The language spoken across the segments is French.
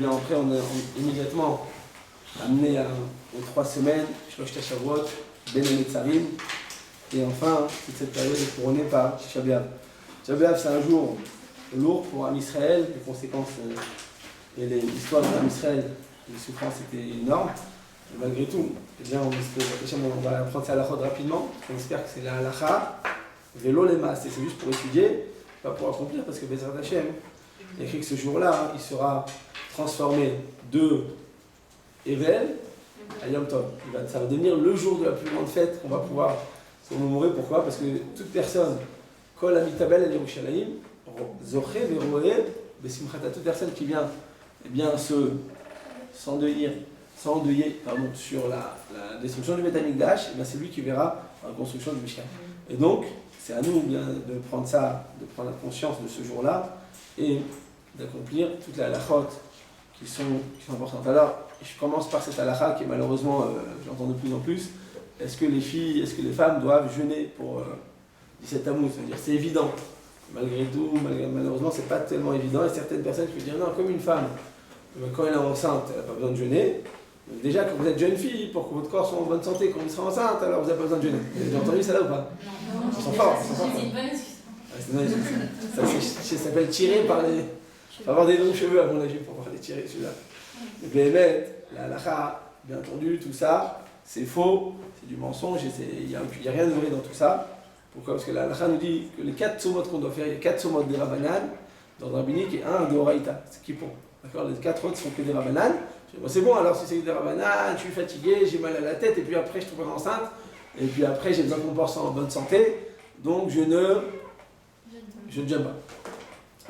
Et après, on est immédiatement amené aux 3 semaines, Shlosh Shavuot, Ben Netzarim, et enfin, toute cette période est couronnée par Tisha B'Av. Tisha B'Av, c'est un jour lourd pour Am Israël, les conséquences et l'histoire d'Am Israël, les souffrances étaient énormes. Et malgré tout, eh bien, on va apprendre ça à la chod rapidement, on espère que c'est la halacha, vélo les masses, et c'est juste pour étudier, pas pour accomplir, parce que Bezrat Hashem, il y a écrit que ce jour-là, il sera transformé de Evel à Yom Tov. Ça va devenir le jour de la plus grande fête qu'on va pouvoir se remémorer. Pourquoi? Parce que toute personne, Kol Amitabel El Yerushalayim, Zoché Veroé, Besimchata, toute personne qui vient eh bien, s'endeuiller sur la destruction du Beth Amikdash, eh c'est lui qui verra la construction du Mishkan. Et donc, c'est à nous bien de prendre ça, de prendre la conscience de ce jour-là et d'accomplir toutes les halachot qui sont importantes. Alors, je commence par cette halakha qui est malheureusement, j'entends de plus en plus. Est-ce que les femmes doivent jeûner pour 17 Tammuz? C'est-à-dire, c'est évident. Malgré tout, malheureusement, c'est pas tellement évident. Et certaines personnes qui peuvent dire non, comme une femme, quand elle est enceinte, elle n'a pas besoin de jeûner. Donc déjà, quand vous êtes jeune fille, pour que votre corps soit en bonne santé, quand vous serez enceinte, alors vous n'avez pas besoin de jeûner. Vous avez déjà entendu ça là ou pas? Non. Ils sont forts. Ça s'appelle tirer par les. Il faut avoir des longs cheveux à mon avis pour pouvoir les tirer celui-là. Donc les bêtes, la halakha, bien entendu, tout ça, c'est faux, c'est du mensonge, il n'y a rien de vrai dans tout ça. Pourquoi? Parce que la halakha nous dit que les 4 somot qu'on doit faire, il y a 4 somot des Rabbanan, dans le rabbinique, et un de Horaïta, c'est qui pour. D'accord? Les 4 autres sont que des Rabbanan. Bon, c'est bon, alors si c'est des Rabbanan, je suis fatigué, j'ai mal à la tête, et puis après je trouve enceinte, et puis après j'ai besoin qu'on pense en bonne santé, donc je ne jeûne pas.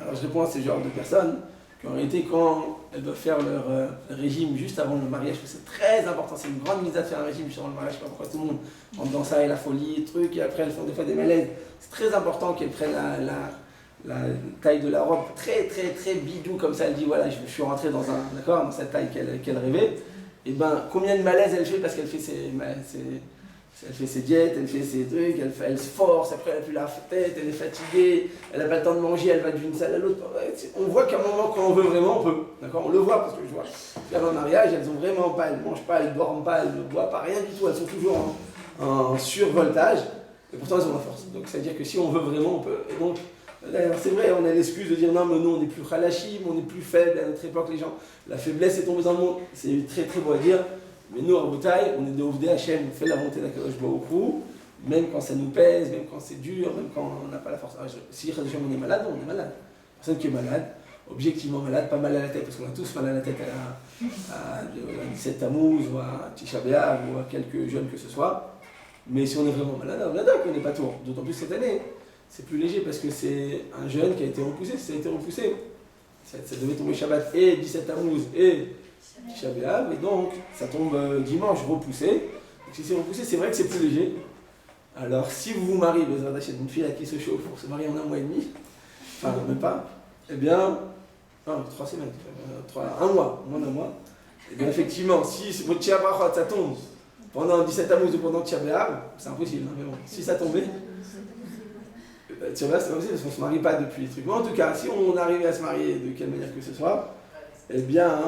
Alors je réponds à ce genre de personnes qu'en réalité quand elles doivent faire leur régime juste avant le mariage, parce que c'est très important, c'est une grande mise à faire un régime juste avant le mariage, je sais pas pourquoi tout le monde rentre dans ça et la folie, truc, et après elles font des fois des malaises. C'est très important qu'elles prennent la taille de la robe très très très bidou comme ça, elle dit voilà je suis rentrée dans cette taille qu'elle rêvait, et ben combien de malaises elle fait parce qu'elle fait elle fait ses diètes, elle fait ses trucs, elle se force, après elle a plus la tête, elle est fatiguée, elle n'a pas le temps de manger, elle va d'une salle à l'autre. On voit qu'à un moment, quand on veut vraiment, on peut. D'accord? On le voit parce que je vois. Avant le mariage, elles ont vraiment pas, elles ne mangent pas, elles ne dorment pas, elles ne boivent pas, rien du tout. Elles sont toujours en survoltage et pourtant elles ont la force. Donc ça veut dire que si on veut vraiment, on peut. Et donc, c'est vrai, on a l'excuse de dire non, mais nous on est plus khalashim, on est plus faible à notre époque, les gens. La faiblesse est tombée dans le monde. C'est très très beau à dire. Mais nous, en Boutaï, on est de Ovdei Hachem, on fait la volonté d'Akadosh Baruch Hu, même quand ça nous pèse, même quand c'est dur, même quand on n'a pas la force. Alors, si on est malade, on est malade. Personne qui est malade, objectivement malade, pas mal à la tête, parce qu'on a tous mal à la tête à 17 Tammuz, ou à Tisha B'Av, ou à quelques jeunes que ce soit. Mais si on est vraiment malade, on a d'accord qu'on n'est pas tout. D'autant plus cette année, c'est plus léger parce que c'est un jeune qui a été repoussé. Ça a été repoussé. Ça devait tomber Shabbat et 17 Tammuz et Tisha B'Av, et donc ça tombe dimanche repoussé. Donc si c'est repoussé, c'est vrai que c'est plus léger. Alors si vous vous mariez, Bezrat Hashem, une fille à qui se chauffe pour se marier en 1 mois et demi, enfin même pas, eh bien, non, 3 semaines, un mois, moins d'un mois, et bien effectivement, si votre Tisha B'Av ça tombe pendant 17 Tammuz ou pendant Tisha B'Av, c'est impossible, hein, mais bon, si ça tombait, Tisha B'Av c'est pas possible parce qu'on ne se marie pas depuis les trucs. Mais en tout cas, si on arrivait à se marier de quelle manière que ce soit, eh bien,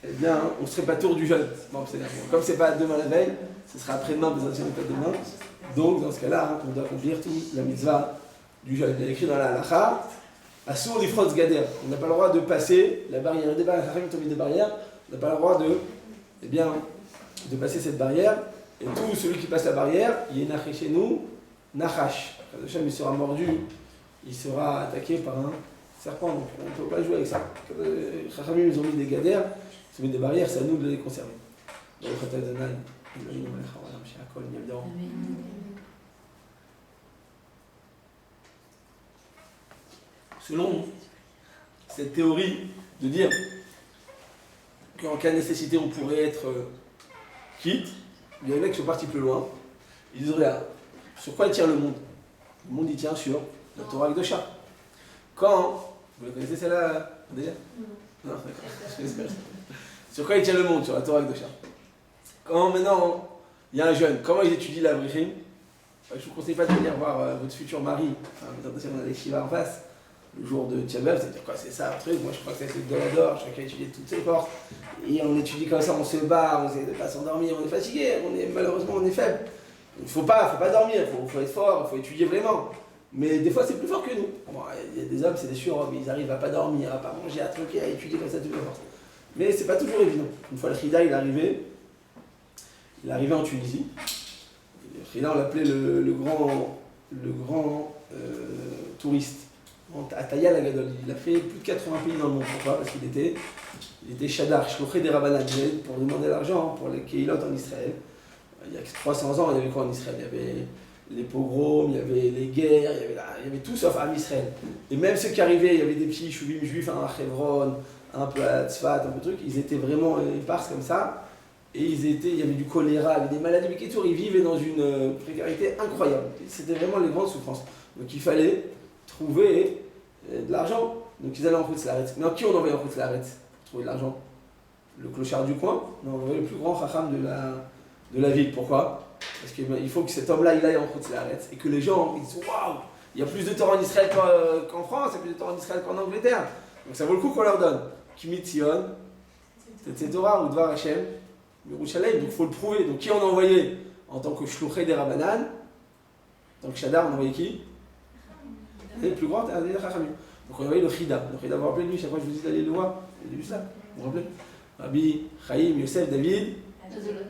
on ne serait pas tour du jeûne. Bon, comme c'est pas demain la veille, ce sera après-demain, mais ça ne pas demain. Donc, dans ce cas-là, on doit accomplir toute la mitzvah du jeûne. Il y a écrit dans la halakha, Asur lifrotz gader. On n'a pas le droit de passer la barrière. Des barrières, on n'a pas le droit de passer cette barrière. Et tout celui qui passe la barrière, il est naché chez nous, nachash. Quand le Hashem il sera mordu, il sera attaqué par un serpent. Donc, on ne peut pas jouer avec ça. Les Chachamim, ils ont mis des gaders. Si vous mettez des barrières, c'est à nous de les conserver. Selon cette théorie de dire qu'en cas de nécessité, on pourrait être quitte, il y a des mecs qui sont partis plus loin. Ils disent regarde, sur quoi il tient le monde? Le monde il tient sur la Torah Kedosha. Quand, vous la connaissez celle-là déjà? Non, d'accord. Sur quoi il tient le monde? Sur la Torah Kedosha. Quand maintenant il y a un jeune, comment il étudie la Brichim? Je ne vous conseille pas de venir voir votre futur mari, enfin, on a les Shiva en face, le jour de Tchèvres, c'est-à-dire quoi, c'est ça un truc, moi je crois que c'est le Dolador, chacun étudie toutes ses forces, et on étudie comme ça, on se bat, on essaie de pas s'endormir, on est fatigué, malheureusement on est faible. Il faut pas dormir, faut être fort, il faut étudier vraiment. Mais des fois c'est plus fort que nous. Bon, il y a des hommes, c'est des surhommes, ils arrivent à pas dormir, à pas manger, à troquer, à étudier comme ça toute la force. Mais c'est pas toujours évident. Une fois le Khida il est arrivé en Tunisie. Le Khida on l'appelait le grand touriste. Ataya Lagadol, il a fait plus de 80 pays dans le monde. Pourquoi? Parce qu'il était Shadar, Shloché des Rabbanan, pour demander l'argent pour les Keilot en Israël. Il y a 300 ans, il y avait quoi en Israël? Il y avait les pogroms, il y avait les guerres, il y avait tout sauf Am Israël. Et même ceux qui arrivaient, il y avait des petits chouvim juifs à Hebron, un peu à Tzfat, un peu de trucs, ils étaient vraiment éparses comme ça. Et il y avait du choléra, il y avait des maladies, mais ils vivaient dans une précarité incroyable. C'était vraiment les grandes souffrances. Donc il fallait trouver de l'argent. Donc ils allaient en Khoutz-Laaretz. Mais qui on envoyait en Khoutz-Laaretz pour trouver de l'argent? Le clochard du coin? Non, on envoyait le plus grand chacham de la ville. Pourquoi? Parce qu'il faut que cet homme-là il aille en Khoutz-Laaretz et que les gens ils disent waouh, il y a plus de Torah en Israël qu'en France, il y a plus de Torah en Israël qu'en Angleterre. Donc ça vaut le coup qu'on leur donne. Kimitzion, c'est Torah ou Dvar Hashem, Yerushalayim, donc il faut le prouver. Donc qui on a envoyé en tant que Shlouché des Rabbanan? En tant que Shadar, on a envoyé qui? Le plus grand, c'est les Chachamim. Donc on a envoyé le Khida. Le Khida, vous vous rappelez de lui, chaque fois que je vous dis d'aller le voir, il a vu ça, vous vous rappelez? Rabbi, Chaim, Yosef, David,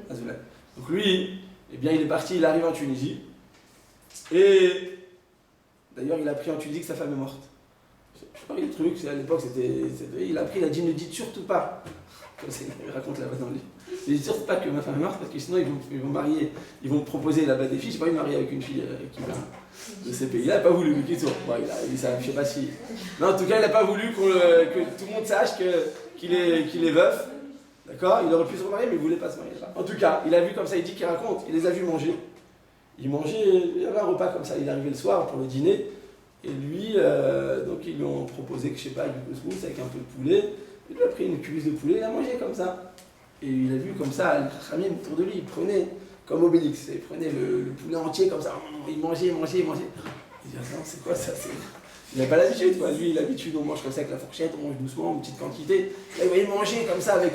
Azoulay. Donc lui, eh bien il est parti, il arrive en Tunisie. Et d'ailleurs il a appris en Tunisie que sa femme est morte. Je sais pas, le truc, à l'époque il a appris, il a dit ne dites surtout pas, comme il raconte là-bas dans le livre, ne dites surtout pas que ma femme est morte parce que sinon ils vont marier, ils vont proposer là-bas des filles. Je sais pas, il est marié avec une fille qui vient de ces pays. Il n'a pas voulu, mais qui tourne. Bon, il a dit ça, je sais pas si. Mais en tout cas, il n'a pas voulu que tout le monde sache qu'il est veuf. D'accord? Il aurait pu se remarier, mais il ne voulait pas se marier. En tout cas, il a vu comme ça, il dit qu'il raconte, il les a vus manger. Il y avait un repas comme ça, il est arrivé le soir pour le dîner. Et lui, donc ils lui ont proposé, que je sais pas, du couscous avec un peu de poulet. Il a pris une cuisse de poulet, il a mangé comme ça. Et il a vu comme ça, les Chachamim autour de lui, il prenait, comme Obélix, il prenait le poulet entier comme ça, il mangeait. Il dit, non, c'est quoi ça? Il n'a pas l'habitude, quoi. Lui, l'habitude, on mange comme ça avec la fourchette, on mange doucement, une petite quantité. Là, il voyait manger comme ça avec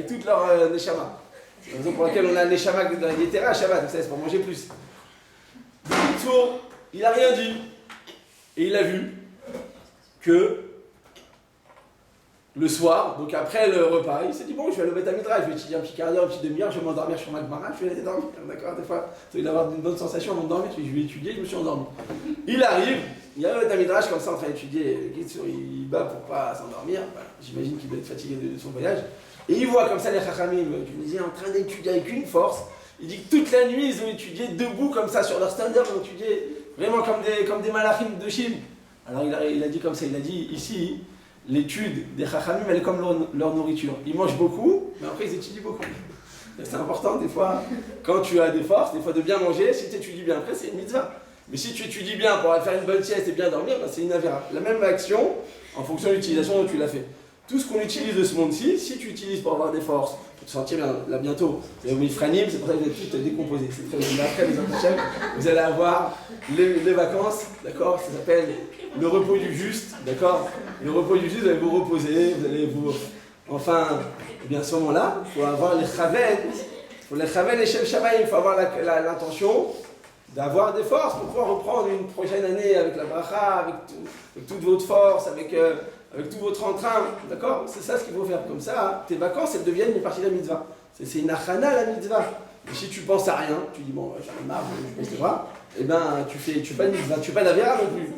toute leur neshama. C'est la raison pour laquelle on a un neshama dans les terrains à Shabbat, vous savez, c'est pour manger plus. Il n'a rien dit. Et il a vu que le soir, donc après le repas, il s'est dit bon, je vais aller au Beth Midrash, je vais étudier un petit quart d'heure, une petite demi-heure, je vais m'endormir sur ma Gemara, je vais aller dormir. D'accord, des fois, il doit avoir une bonne sensation avant de dormir, je vais étudier, je me suis endormi. Il arrive, il y a le Beth Midrash comme ça en train d'étudier, il bat pour pas s'endormir, voilà. J'imagine qu'il doit être fatigué de son voyage. Et il voit comme ça les Chachamim tunisiens en train d'étudier avec une force. Il dit que toute la nuit, ils ont étudié debout comme ça sur leur standard, ils ont étudié vraiment comme des malachim de Chine. Alors il a dit comme ça, il a dit ici, l'étude des Chachamim, elle est comme leur nourriture. Ils mangent beaucoup, mais après ils étudient beaucoup. C'est important des fois, quand tu as des forces, des fois de bien manger, si tu étudies bien après, c'est une mitzvah. Mais si tu étudies bien pour aller faire une bonne sieste et bien dormir, ben c'est une avéra. La même action, en fonction de l'utilisation dont tu l'as fait. Tout ce qu'on utilise de ce monde-ci, si tu utilises pour avoir des forces, pour te sentir bien, là bientôt, vous avez Ifranim, c'est pour ça que vous êtes toutes décomposées. C'est très bien. Après les Antichèmes, vous allez avoir les vacances, d'accord? Ça s'appelle le repos du juste, d'accord? Le repos du juste, vous allez vous reposer, vous allez vous. Enfin, eh bien à ce moment-là, il faut avoir les chaven et Shem Shamayim, il faut avoir l'intention d'avoir des forces pour pouvoir reprendre une prochaine année avec la bracha, avec toute votre force, avec tout votre entrain, d'accord? C'est ça ce qu'il faut faire. Comme ça, tes vacances, elles deviennent une partie de la mitzvah. C'est une achana la mitzvah. Et si tu penses à rien, tu dis bon, j'en ai marre, je baisse les bras, et ben tu fais pas de mitzvah, tu fais pas d'avéra non plus.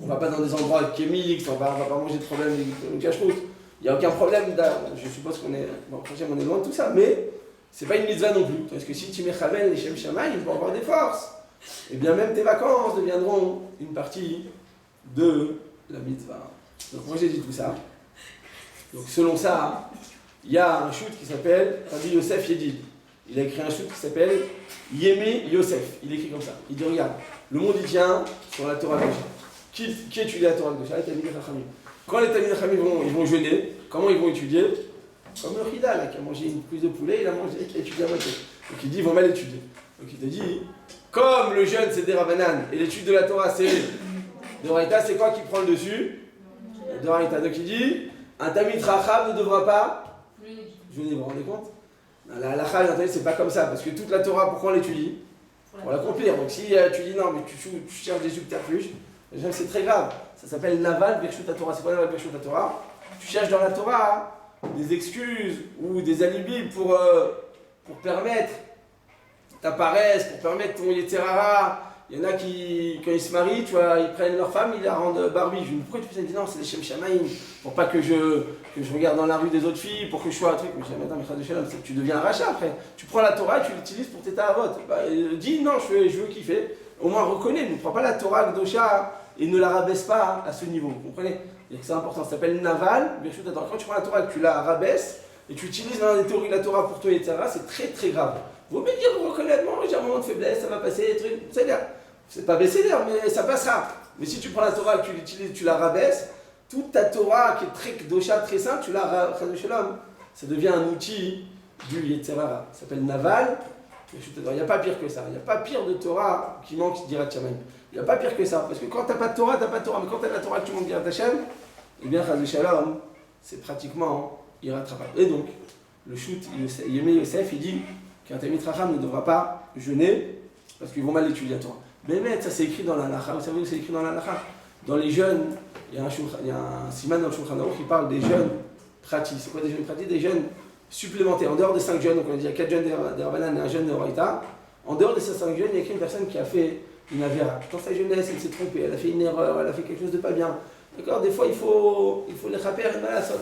On va pas dans des endroits chimiques, on va pas manger de problème de cache-route. Il n'y a aucun problème, je suppose qu'on est, bon, on est loin de tout ça, mais c'est pas une mitzvah non plus. Parce que si tu mets chavel et shem shamayim, il faut avoir des forces. Et bien même tes vacances deviendront une partie de la mitzvah. Donc moi j'ai dit tout ça. Donc selon ça, il y a un shoot qui s'appelle Rabbi Yosef Yedid. Il a écrit un shoot qui s'appelle Yemi Yosef. Il écrit comme ça. Il dit regarde, le monde il tient sur la Torah Kedusha. Qui étudie la Torah Kedusha? Les Talmidei Chachamim. Quand les Talmidei Chachamim ils vont jeûner, comment ils vont étudier? Comme le Chida là, qui a mangé une cuisse de poulet, il a étudié à moitié. Donc il dit ils vont mal étudier. Donc il te dit, comme le jeûne c'est des Rabbanan et l'étude de la Torah c'est de Raïta, c'est quoi qui prend le dessus? Doraita. Donc il dit, un Talmid Chacham ne devra pas jeûner. Vous vous rendez compte? La halakha, c'est pas comme ça, parce que toute la Torah, pourquoi on l'étudie? Pour l'accomplir. Donc si tu dis non, mais tu cherches des subterfuges, c'est très grave. Ça s'appelle Naval Birshut Torah. C'est quoi Naval Birshut Torah? Tu cherches dans la Torah des excuses ou des alibis pour permettre ta paresse, pour permettre ton Yetzerara. Il y en a qui, quand ils se marient, tu vois, ils prennent leur femme, ils la rendent Barbie. Je me dis, pourquoi tu fais ça? Ils disent non, c'est des Shem Shamaïm, pour pas que je regarde dans la rue des autres filles, pour que je sois un truc. Mais je dis, attends, mais Chas de Shalom, c'est que tu deviens un rachat après. Tu prends la Torah et tu l'utilises pour tes ta'avot. Bah, dis non, je veux kiffer. Au moins reconnais, ne prends pas la Torah Gdosha et ne la rabaisse pas à ce niveau. Vous comprenez? C'est important, ça s'appelle Naval. Quand tu prends la Torah et que tu la rabaisses, et tu utilises dans les théories de la Torah pour toi, etc., c'est très très grave. Vous pouvez dire reconnaître, j'ai un moment de faiblesse, ça va passer, des trucs, c'est pas baisser l'air, mais ça passera. Mais si tu prends la Torah et que tu l'utilises, tu la rabaisses, toute ta Torah qui est très dosha, très sainte, tu la rabaisses, ça devient un outil du Yetzerara. Ça s'appelle Naval. Il n'y a pas pire que ça. Il n'y a pas pire de Torah qui manque d'Irat Shamayim. Il n'y a pas pire que ça. Parce que quand tu n'as pas de Torah, tu n'as pas de Torah. Mais quand tu as de la Torah que tu manques d'Irat Hashem, eh bien, Chas de Shalom, c'est pratiquement irrattrapable. Et donc, le shoot, Yemé Yosef, il dit qu'un Talmid Chacham ne devra pas jeûner parce qu'ils vont mal étudier la Torah. Mais ça c'est écrit dans la Halacha. Vous savez où c'est écrit dans la Halacha? Dans les jeûnes, il y a un siman dans le Shulchan Aruch qui parle des jeûnes pratiques. C'est quoi des jeûnes pratiques? Des jeûnes supplémentaires. En dehors des 5 jeûnes, donc on a dit il y a 4 jeûnes des Rabbanan et un jeûne de Horaïta. En dehors de ces 5 jeûnes, il y a écrit une personne qui a fait une avéra. Dans sa jeunesse, elle s'est trompée, elle a fait une erreur, elle a fait quelque chose de pas bien. D'accord? Des fois, il faut les rapper et mal à ça.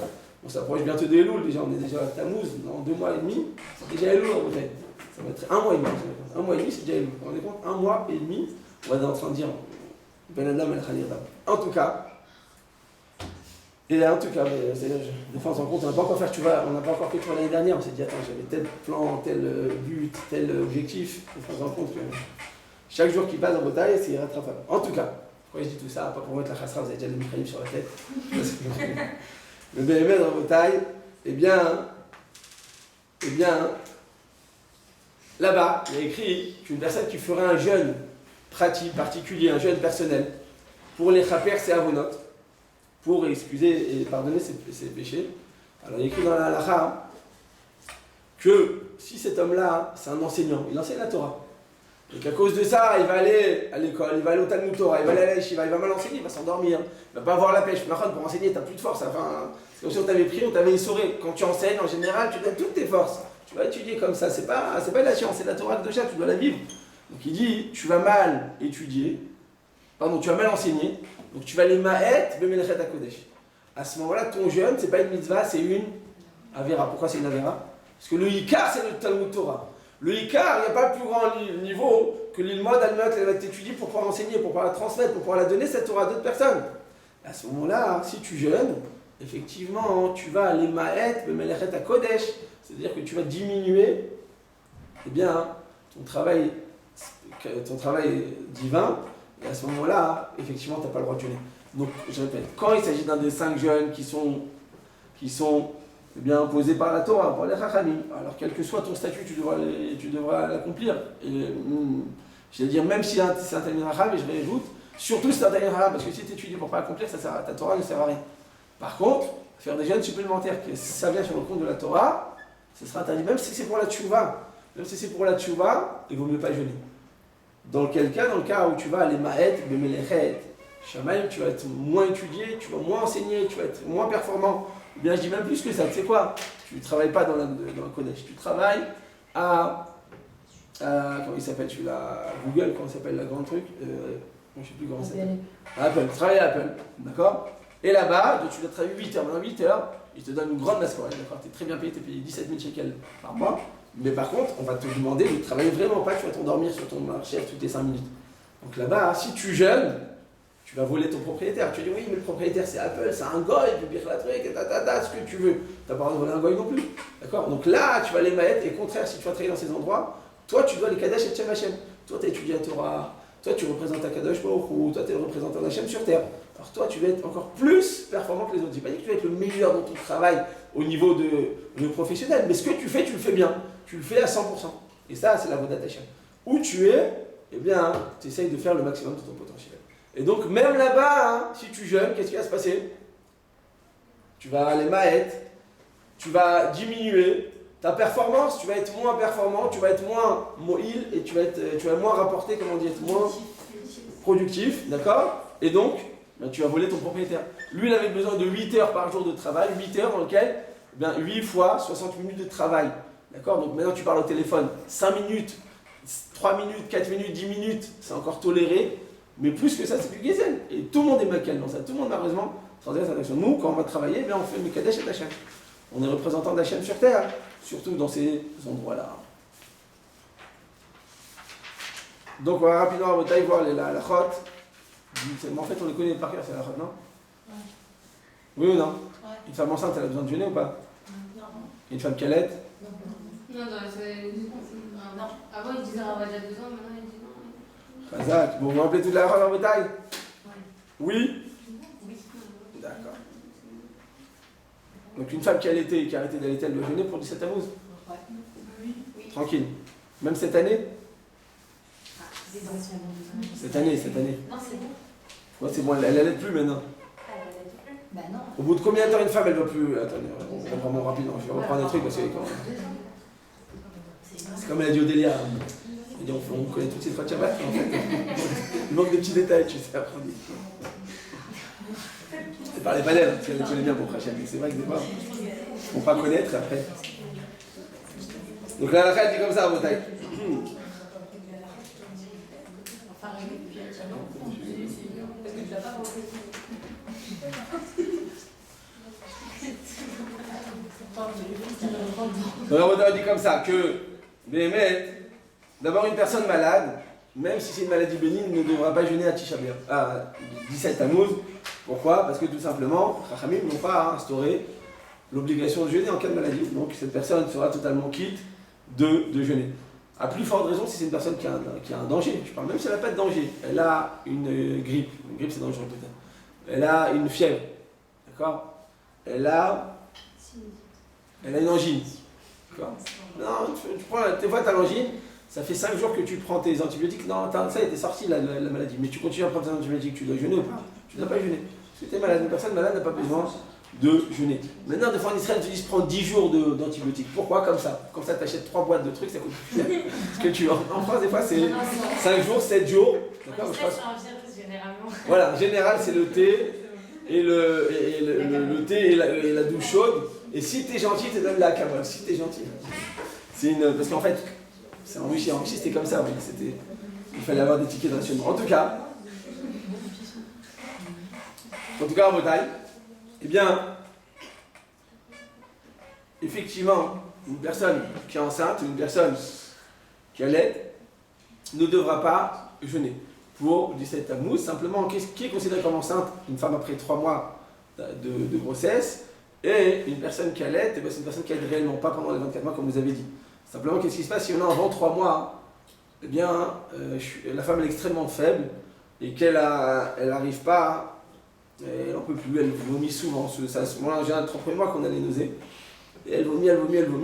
On s'approche bientôt de Elul, déjà, on est déjà à Tammuz, dans 2 mois et demi. C'est déjà Elul en vrai. Ça va être 1 mois et demi. 1 mois et demi, c'est déjà Elul. Vous vous rendez compte? 1 mois et demi, on va être en train de dire Ben Adam el Khalil. En tout cas, des fois on se rend compte, on n'a pas encore fait, on n'a pas encore fait l'année dernière, on s'est dit attends, j'avais tel plan, tel but, tel objectif. On se rend compte que chaque jour qui passe en bataille, c'est irrattrapable. En tout cas, pourquoi je dis tout ça? Pas pour mettre la chassera, vous avez déjà des mitraillés sur la tête. Le BMS en bataille, eh bien, là-bas, il y a écrit qu'une personne qui ferait un jeûne pratique, particulier, un jeûne personnel, pour les chaper ses avonotes, pour excuser et pardonner ses péchés. Alors il y a écrit dans la halakha que si cet homme-là, c'est un enseignant, il enseigne la Torah, et qu'à cause de ça, il va aller à l'école, il va aller au Talmud Torah, il va aller à la yeshiva, il va mal enseigner, il va s'endormir, il va pas avoir la pêche. Pour enseigner, tu n'as plus de force. Enfin, c'est comme si on t'avait pris, on t'avait essoré. Quand tu enseignes, en général, tu donnes toutes tes forces. Tu vas étudier comme ça. C'est pas de la science, c'est de la Torah de Shabbat, tu dois la vivre. Donc il dit, tu vas mal étudier, tu vas mal enseigner, donc tu vas les ma'et bemelechet hakodesh. À ce moment-là, ton jeûne, c'est pas une mitzvah, c'est une avera. Pourquoi c'est une avera? Parce que le Ikar, c'est le Talmud Torah. Le Ikar, il n'y a pas plus grand niveau que l'ilmod al-mat, elle va t'étudier pour pouvoir enseigner, pour pouvoir la transmettre, pour pouvoir la donner cette Torah à d'autres personnes. À ce moment-là, si tu jeûnes, effectivement, tu vas aller ma'et bemelechet hakodesh, c'est-à-dire que tu vas diminuer, eh bien, ton travail divin, et à ce moment-là, effectivement, tu n'as pas le droit de jeûner. Donc, je répète, quand il s'agit d'un des 5 jeûnes qui sont eh bien, imposés par la Torah, par les Chachamim, alors quel que soit ton statut, tu devras l'accomplir. Je vais dire, même si c'est un Talmid Chacham, et je rajoute, surtout si c'est un Talmid Chacham, parce que si tu étudies pour ne pas l'accomplir, ta Torah ne sert à rien. Par contre, faire des jeûnes supplémentaires, ça vient sur le compte de la Torah, ce sera interdit, même si c'est pour la tchouva. Même si c'est pour la tchouva, il vaut mieux pas jeûner. Dans le cas où tu vas aller ma'et, bemelechet, Shamaïm, tu vas être moins étudié, tu vas moins enseigner, tu vas être moins performant. Eh bien, je dis même plus que ça, tu sais quoi? Tu ne travailles pas dans le Kodesh, tu travailles à comment il s'appelle celui-là? Google, comment il s'appelle la grande truc? Je ne sais plus comment ça s'appelle. Apple, tu travailles à Apple, d'accord? Et là-bas, tu dois travailler 8 heures. Dans 8 heures, ils te donnent une grande mascotte, d'accord? Tu es très bien payé, tu es payé 17 000 shekels par mois. Mais par contre, on va te demander de travailler vraiment pas, tu vas t'endormir sur ton marché toutes les 5 minutes. Donc là-bas, si tu jeûnes, tu vas voler ton propriétaire. Tu dis oui, mais le propriétaire c'est Apple, c'est un goy, il peut dire la truc, ce que tu veux. Tu n'as pas le droit de voler un goy non plus. D'accord? Donc là, tu vas les mettre, et au contraire, si tu vas travailler dans ces endroits, toi tu dois les Kadesh et Tchem Hashem. Toi tu as étudié la Torah, toi tu représentes un Kadosh Baruch Hu, toi tu es le représentant d'Hachem sur terre. Alors toi tu vas être encore plus performant que les autres. Je n'ai pas dit que tu vas être le meilleur dans ton travail au niveau de professionnel, mais ce que tu le fais bien. Tu le fais à 100%. Et ça, c'est la Vodat Hashem. Où tu es, eh bien, tu essayes de faire le maximum de ton potentiel. Et donc, même là-bas, si tu jeûnes, qu'est-ce qui va se passer? tu vas les maîtres, tu vas diminuer ta performance, tu vas être moins performant, tu vas être moins moïl et tu vas moins rapporter, comment dire, être moins productif, d'accord? Et donc, ben, tu vas voler ton propriétaire. Lui, il avait besoin de 8 heures par jour de travail, 8 heures dans lesquelles, ben, 8 fois 60 minutes de travail, d'accord? Donc maintenant, tu parles au téléphone, 5 minutes, 3 minutes, 4 minutes, 10 minutes, c'est encore toléré, mais plus que ça, c'est du Gezen. Et tout le monde est maquel dans ça, tout le monde, malheureusement, transgresse la action. Nous, quand on va travailler, ben, on fait le Mekadesh et Hachem. On est représentant d'Hachem sur terre, surtout dans ces endroits-là. Donc, on va rapidement à Botaï voir la halachot. En fait, on les connaît par cœur, c'est la halachot, non? Ouais. Oui ou non? Ouais. Une femme enceinte, elle a besoin de jeûner ou pas? Non. Une femme qui allait? Non, non. Avant, il disait Rava déjà 2 ans, maintenant, il dit non. Chazak. Bon, vous vous rappelez toute la halachot en Botaï? Oui? Oui. D'accord. Donc, une femme qui allaitait et qui a arrêté d'allaiter, elle doit jeûner pour 17 Tammuz? Ouais. Oui. Tranquille. Même cette année? Cette année. Non, c'est bon. Ouais, c'est bon, elle allait plus maintenant. Bah non. Au bout de combien de temps une femme, elle ne va plus... Attendez, on va vraiment rapidement. Je vais reprendre des trucs parce que c'est comme elle a dit Odélia. Elle dit, on connaît toutes ces fois de Shabbat, mais en fait, il manque de petits détails, tu sais, après on dit. Elle parlait pas d'elle, parce qu'elle les connaît bien pour Hachem. C'est vrai que des fois, il ne faut pas connaître après. Donc là, la fête dit comme ça à Botaï. Donc on dit comme ça que d'abord une personne malade, même si c'est une maladie bénigne, ne devra pas jeûner à Tisha B'Av, à 17 Tammuz. Pourquoi? Parce que tout simplement, Chachamim n'ont pas instauré l'obligation de jeûner en cas de maladie. Donc cette personne sera totalement quitte de jeûner. À plus forte raison si c'est une personne qui a un danger. Je parle même si elle n'a pas de danger. Elle a une grippe. Une grippe c'est dangereux peut-être. Elle a une fièvre. D'accord? Elle a une angine. D'accord? Non, tu prends, des fois tu as l'angine, ça fait 5 jours que tu prends tes antibiotiques. Non, ça y est, t'es sorti la maladie. Mais tu continues à prendre tes antibiotiques, tu dois jeûner ou pas? Tu ne dois pas jeûner. Parce que tu es malade. Une personne malade n'a pas besoin de jeûner. Maintenant, des fois en Israël, tu dis prends 10 jours d'antibiotiques. Pourquoi? Comme ça, tu achètes 3 boîtes de trucs, ça coûte plus cher. Parce que tu en France, des fois, c'est 5 jours, 7 jours. D'accord, je passe. Généralement. Voilà, en général, c'est le thé et le thé et la douche chaude. Et si t'es gentil, tu donnes la cabane. Si t'es gentil. Parce qu'en fait, c'est enrichi, c'était comme ça. Oui. Il fallait avoir des tickets de rationnement. En tout cas, en Botaï, eh bien, effectivement, une personne qui est enceinte, une personne qui allait, ne devra pas jeûner pour 17 Tammuz. Simplement, qui est considéré comme enceinte? Une femme après 3 mois de grossesse. Et une personne qui allait, c'est une personne qui allait réellement, pas pendant les 24 mois comme vous avez dit. Simplement, qu'est-ce qui se passe si on a avant 3 mois? Eh bien, la femme est extrêmement faible et qu'elle n'arrive pas, elle n'en peut plus, elle vomit souvent. C'est à ce moment-là, en général, le 3 premiers mois qu'on a les nausées. Et elle vomit.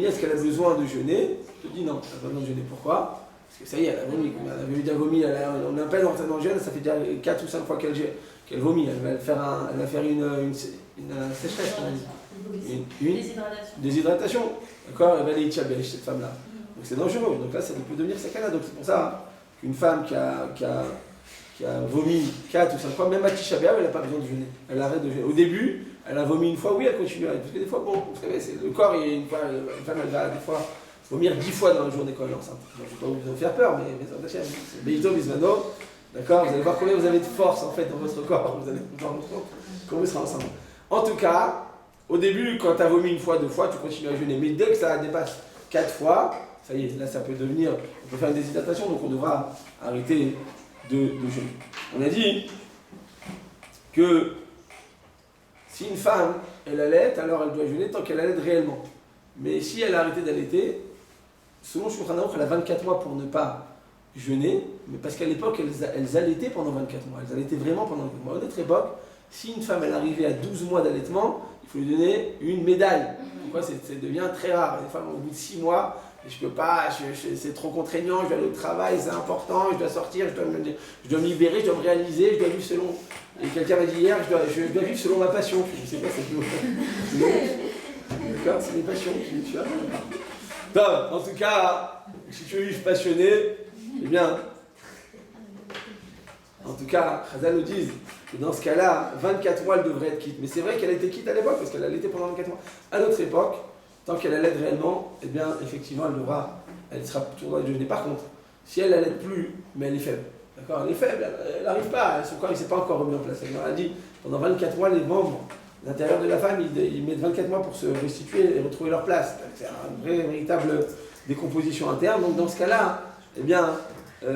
Est-ce qu'elle a besoin de jeûner? Je te dis non, elle n'a pas besoin de jeûner. Pourquoi? Parce que ça y est, elle a vomi. Elle avait déjà vomi, on est à peine rentré dans le jeûne, ça fait déjà 4 ou 5 fois qu'elle vomit. Elle va faire une sécheresse, une déshydratation. D'accord? Elle va aller Itchabel, cette femme-là. Donc c'est dangereux. Donc là, ça peut devenir sakana. Donc c'est pour ça qu'une femme qui a vomi 4 ou 5 fois, même à Tisha B'Av, elle n'a pas besoin de jeûner. Elle arrête de jeûner. Au début, elle a vomi une fois, oui, elle continue. Parce que des fois, bon, vous savez, le corps, une femme, elle va des fois vomir 10 fois dans la journée quand elle est enceinte. Je ne vais pas vous faire peur, mais c'est Beito Bismano. D'accord? Vous allez voir combien vous avez de force en fait dans votre corps. Vous allez vous rendre compte quand vous serez ensemble. En tout cas, au début, quand tu as vomi une fois, 2 fois, tu continues à jeûner. Mais dès que ça dépasse 4 fois, ça y est, là ça peut devenir, on peut faire une déshydratation, donc on devra arrêter de jeûner. On a dit que si une femme, elle allait, alors elle doit jeûner tant qu'elle allait réellement. Mais si elle a arrêté d'allaiter, selon Shulchan Aruch, elle a 24 mois pour ne pas jeûner, mais parce qu'à l'époque, elles allaitaient pendant 24 mois. Elles allaitaient vraiment pendant 24 mois. À notre époque, si une femme elle arrivait à 12 mois d'allaitement, il faut lui donner une médaille. Pourquoi? Ça devient très rare. Les femmes, au bout de 6 mois, je peux pas, c'est trop contraignant, je dois aller au travail, c'est important, je dois sortir, je dois me libérer, je dois me réaliser, je dois vivre selon Et quelqu'un m'a dit hier, je dois vivre selon ma passion. Je ne sais pas, c'est tout. D'accord, c'est mes passions. Tu vois. Non, en tout cas, si tu veux vivre passionné, eh bien, en tout cas, Chazal nous disent que dans ce cas-là, 24 mois, elle devrait être quitte. Mais c'est vrai qu'elle était quitte à l'époque, parce qu'elle allait pendant 24 mois. À notre époque, tant qu'elle allait réellement, eh bien, effectivement, elle sera toujours dans le jeûner. Par contre, si elle n'allait plus, mais elle est faible. D'accord, elle est faible, elle n'arrive pas, son corps il ne s'est pas encore remis en place. Elle a dit, pendant 24 mois, les membres, l'intérieur de la femme, ils mettent 24 mois pour se restituer et retrouver leur place. C'est une véritable décomposition interne. Donc dans ce cas-là, eh bien,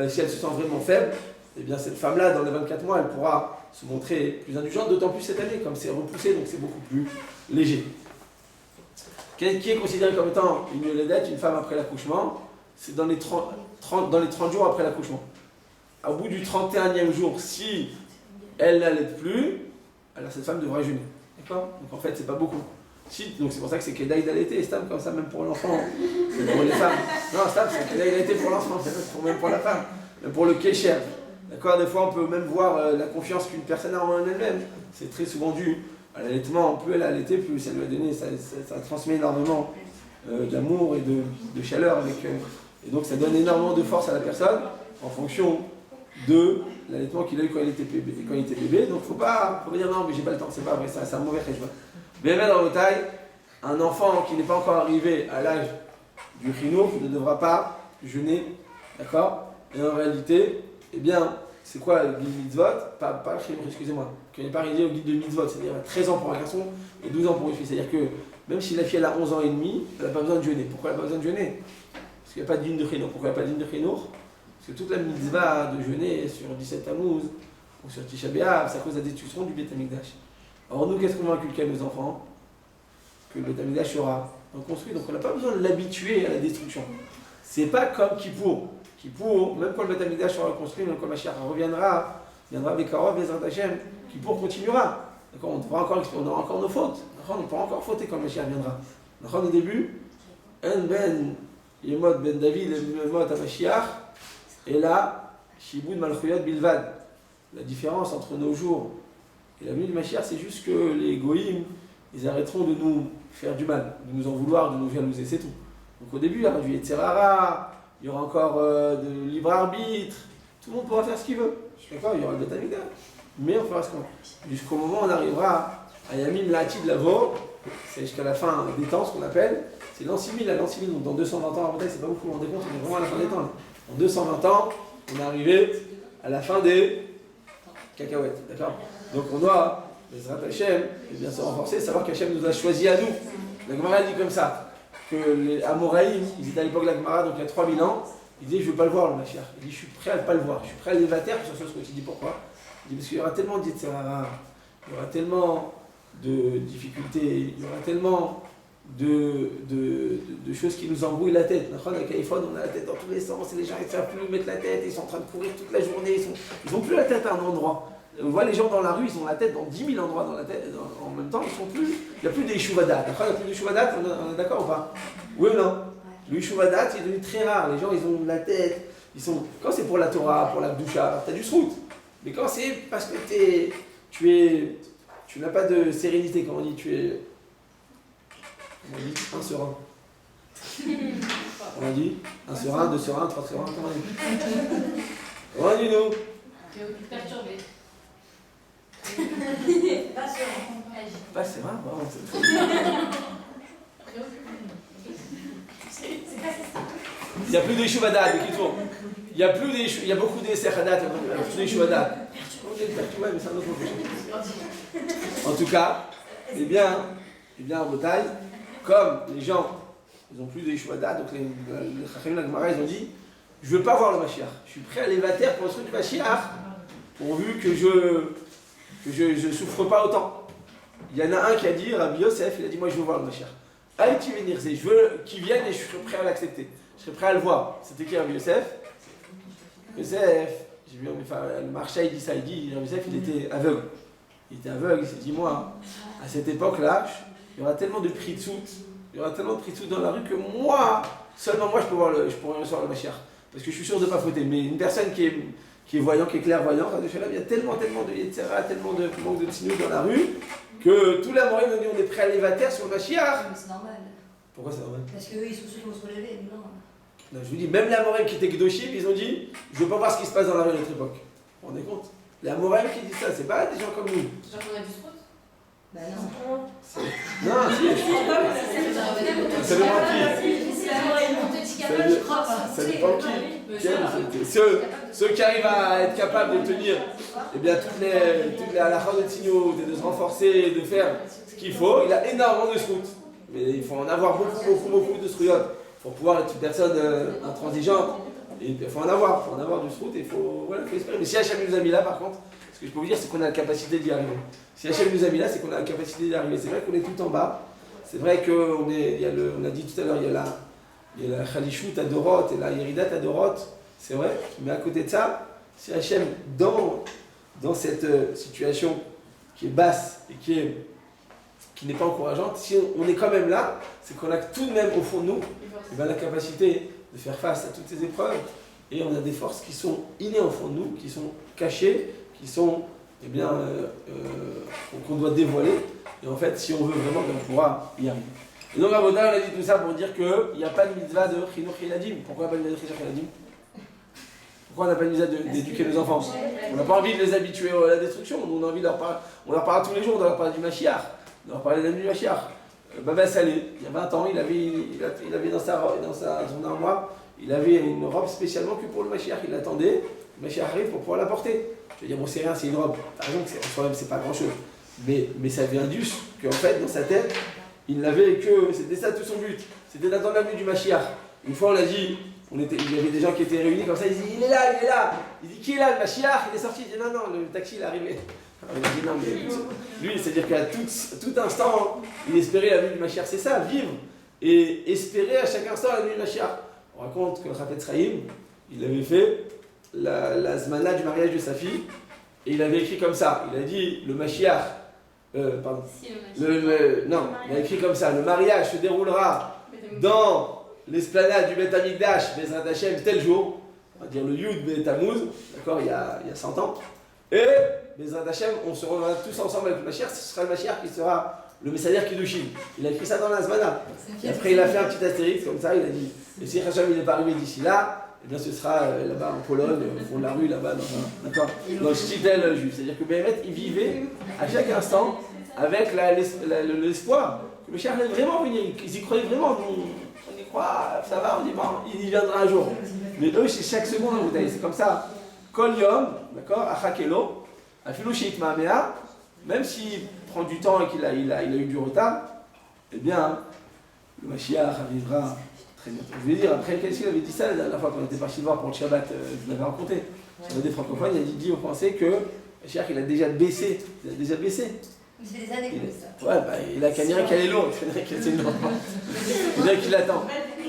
si elle se sent vraiment faible, eh bien cette femme-là, dans les 24 mois, elle pourra se montrer plus indulgente, d'autant plus cette année, comme c'est repoussé, donc c'est beaucoup plus léger. Qui est considérée comme étant une Yoledette, une femme après l'accouchement? C'est dans les 30 jours après l'accouchement. Au bout du 31e jour, si elle n'allait plus, alors cette femme devra jeûner. D'accord? Donc en fait, c'est pas beaucoup. Donc c'est pour ça que c'est Kedaï d'allaiter, Stam comme ça, même pour l'enfant, pour les femmes. Non, Stam, c'est Kedaï d'allaiter pour l'enfant, même pour la femme, même pour le Kesher. D'accord? Des fois, on peut même voir la confiance qu'une personne a en elle-même. C'est très souvent dû à l'allaitement. Plus elle a allaité, plus ça lui a donné, ça transmet énormément d'amour et de chaleur. Et donc ça donne énormément de force à la personne en fonction de l'allaitement qu'il a eu quand il était bébé. Donc faut pas dire non, mais j'ai pas le temps, c'est pas vrai, c'est un mauvais réjouement. Mais même dans le taille, un enfant qui n'est pas encore arrivé à l'âge du chinour ne devra pas jeûner, d'accord? Et en réalité, eh bien, c'est quoi le guide mitzvot? Pas le chinour, excusez-moi, qui n'est pas arrivé au guide de mitzvot, c'est-à-dire 13 ans pour un garçon et 12 ans pour une fille. C'est-à-dire que même si la fille elle a 11 ans et demi, elle n'a pas besoin de jeûner. Pourquoi elle n'a pas besoin de jeûner? Parce qu'il n'y a pas de digne de chinour. Pourquoi il n'y a pas de digne de chinour? Parce que toute la mitzvah de jeûner sur 17 Tammuz ou sur Tisha B'Av, c'est à cause de la destruction du Beth Amikdash. Alors nous, qu'est-ce qu'on va inculquer à nos enfants? Que le Beth Amikdash sera reconstruit, donc on n'a pas besoin de l'habituer à la destruction. C'est pas comme Kippour. Kippour, même quand le Beth Amikdash sera reconstruit, même quand Mashiach viendra avec Karov, Bezrat Hashem, Kippour continuera. On aura encore nos fautes. On pourra encore fauter quand Mashiach viendra. Au début, un ben Yemot ben David, Yemot à Mashiach, et là, Shiboud Malchuyot Bilvad. La différence entre nos jours et la venue du Mashiach, c'est juste que les Goïms, ils arrêteront de nous faire du mal, de nous en vouloir, de nous jalouser, c'est tout. Donc au début, il y aura du Yetzerara, il y aura encore de libre arbitre, tout le monde pourra faire ce qu'il veut. D'accord, il y aura le Beth Amikdash, mais on fera ce qu'on veut. Jusqu'au moment où on arrivera à Yamim La'atid Lavo, c'est jusqu'à la fin des temps, ce qu'on appelle, c'est l'an 6000 à l'an 6000, donc dans 220 ans, en bataille, c'est pas beaucoup, vous vous rendez compte, on est vraiment à la fin des temps. Là. En 220 ans, on est arrivé à la fin des cacahuètes, d'accord? Donc on doit, Bezrat Hashem, bien se renforcer, savoir qu'Hachem nous a choisi à nous. La Gemara dit comme ça, que les Amoraïm, ils étaient à l'époque de la Gemara, donc il y a 3000 ans, ils disaient je ne veux pas le voir le Mashiach. Il dit je suis prêt à ne pas le voir, je suis prêt à l'évater sur ce que tu dis pourquoi. Il dit parce qu'il y aura tellement d'Yetzerara, il y aura tellement de difficultés, il y aura tellement de choses qui nous embrouillent la tête. Avec l'iPhone, on a la tête dans tous les sens, et les gens ils ne savent plus où mettre la tête, ils sont en train de courir toute la journée, ils n'ont plus la tête à un endroit. On voit les gens dans la rue, ils ont la tête dans 10 000 endroits dans la tête, en même temps, il n'y a plus des Shuvadat. Il n'y a plus de Shuvadat, on est d'accord ou pas? Oui ou non? Le Shuvadat, c'est devenu très rare. Les gens, ils ont la tête, quand c'est pour la Torah, pour la Gdusha, tu as du srout. Mais quand c'est parce que tu n'as pas de sérénité, comme on dit, tu es inserein. On dit 1 serein, 2 sereins, 3 sereins, comment on dit? Comment dit nous? Perturbé. Pas sûr. Pas serein, vraiment. Il n'y a plus de Shuvadat, de Kitour. Il y a beaucoup de Sechadat, il y a plus de Shuvadat. Mais c'est un autre projet. En tout cas, eh bien en bataille, comme les gens, ils n'ont plus de Shuvadat, donc les Chachamim, la Gemara, ils ont dit je ne veux pas voir le Mashiach. Je suis prêt à l'évater pour le truc du Mashiach, pourvu que je souffre pas autant. Il y en a un qui a dit, Rabbi Yosef, il a dit moi je veux voir le Mashiach. Aïti venir, je veux qu'il vienne et je serai prêt à l'accepter. Je serai prêt à le voir. C'était qui Rabbi Yosef? Yosef, j'ai vu, le marché il dit ça, il dit, Rabbi Yosef il était aveugle. Il était aveugle, il s'est dit moi, à cette époque-là, il y aura tellement de pritzout, dans la rue que moi, seulement moi je pourrais recevoir le Mashiach. Parce que je suis sûr de ne pas fauter. Mais une personne qui qui est voyant, qui est clairvoyant. Il y a tellement de Yetzera, tellement de manque de tzniut dans la rue, que tous les Amorim ont dit on est prêt à aller vater sur le Mashiach. Mais c'est normal. Pourquoi c'est normal? Parce qu'eux, ils sont ceux qui vont se relever, nous, non. Non, je vous dis, même les Amorim qui étaient Kedoshim, ils ont dit je veux pas voir ce qui se passe dans la rue à notre époque. Vous vous rendez compte? Les Amorim qui disent ça, c'est pas des gens comme nous. Genre qu'on a du sport. Bah non. Non, si, ça dépend qui. Ça dépend qui. Ceux qui arrivent à être capables de tenir eh bien, toutes les halachot de tzniut et de se renforcer, de faire ce qu'il faut, il a énormément de srout. Mais il faut en avoir beaucoup de srouillottes pour pouvoir être une personne intransigeante. Et il faut en avoir du srout et il faut espérer. Mais si Hachem nous a mis là, par contre, ce que je peux vous dire, c'est qu'on a la capacité d'y arriver. Si Hachem nous a mis là, c'est qu'on a la capacité d'y arriver. C'est vrai qu'on est tout en bas. C'est vrai qu'on on a dit tout à l'heure, il y a la Khalishut à Dorot et la Yeridat à Dorot. C'est vrai. Mais à côté de ça, si Hachem, dans cette situation qui est basse et qui n'est pas encourageante, si on est quand même là, c'est qu'on a tout de même au fond de nous la capacité de faire face à toutes ces épreuves. Et on a des forces qui sont innées au fond de nous, qui sont cachées, qui sont, qu'on doit dévoiler. Et en fait, si on veut vraiment, on pourra y arriver. Et donc, Avoda, on a dit tout ça pour dire qu'il n'y a pas de mitzvah de Chinuch Yiladim. Pourquoi pas de mitzvah de Chinuch Yiladim? Pourquoi on n'a pas de mitzvah d'éduquer nos enfants? On n'a pas envie de les habituer à la destruction. On a envie de leur parler. On leur parle tous les jours, on leur parle du Mashiach. On leur parle du Mashiach. Baba Salé, il y a 20 ans, il avait dans son armoire, il avait une robe spécialement que pour le Mashiach. Il l'attendait, le Mashiach arrive pour pouvoir la porter. Je veux dire, bon, c'est rien, c'est une robe. Par exemple, en soi-même, c'est pas grand-chose. Mais ça avait un dus qu'en fait, dans sa tête, il n'avait que. C'était ça tout son but. C'était d'attendre la venue du Mashiach. Une fois, on a dit, il y avait des gens qui étaient réunis comme ça, ils disaient, il est là. Il dit, qui est là, le Mashiach? Il est sorti, il dit, non, le taxi, il est arrivé. Alors, il a dit, non, mais lui, c'est-à-dire qu'à tout instant, il espérait la venue du Mashiach. C'est ça, vivre et espérer à chaque instant la venue du Mashiach. On raconte que le Chafetz Chaim, il avait fait la zmana du mariage de sa fille, et il avait écrit comme ça. Il a dit, le Mashiach, pardon. Non, il a écrit comme ça, le mariage se déroulera dans l'esplanade du Beth Amikdash, Bezrat Hashem, tel jour, on va dire le Yud Bet Tammuz, d'accord, il y a 100 ans, et Bezrat Hashem, on se retrouvera tous ensemble avec le Mashiach, ce sera le Mashiach qui sera le messager Kiddushin. Il a écrit ça dans la Zmana. Et après, il a fait un petit astérix comme ça, il a dit, et si Hashem n'est pas arrivé d'ici là, eh bien ce sera là-bas en Pologne, au fond de la rue, là-bas, dans le Shtitel juif. C'est-à-dire que Béhémet, il vivait à chaque instant avec l'espoir que le Mashiach allait vraiment venir. Ils y croyaient vraiment. On y croit, ça va, on dit bon, il y viendra un jour. Mais eux, c'est chaque seconde, vous voyez, c'est comme ça. Kol Yom, d'accord, Achakelo, Afilou Sheit Ma'amea, même s'il prend du temps et qu'il a eu du retard, eh bien, le Mashiach arrivera très bientôt. Je vais dire, après, qu'est-ce qu'il avait dit ça la dernière fois qu'on était parti le voir pour le Shabbat, je l'avais raconté. Sur des francophones, il a dit aux Français que le Mashiach, il a déjà baissé. Il a déjà baissé. Mais c'est des années que ça. Ouais, bah, il a qu'à dire qu'elle est lourde. C'est une il dirait qu'il attend.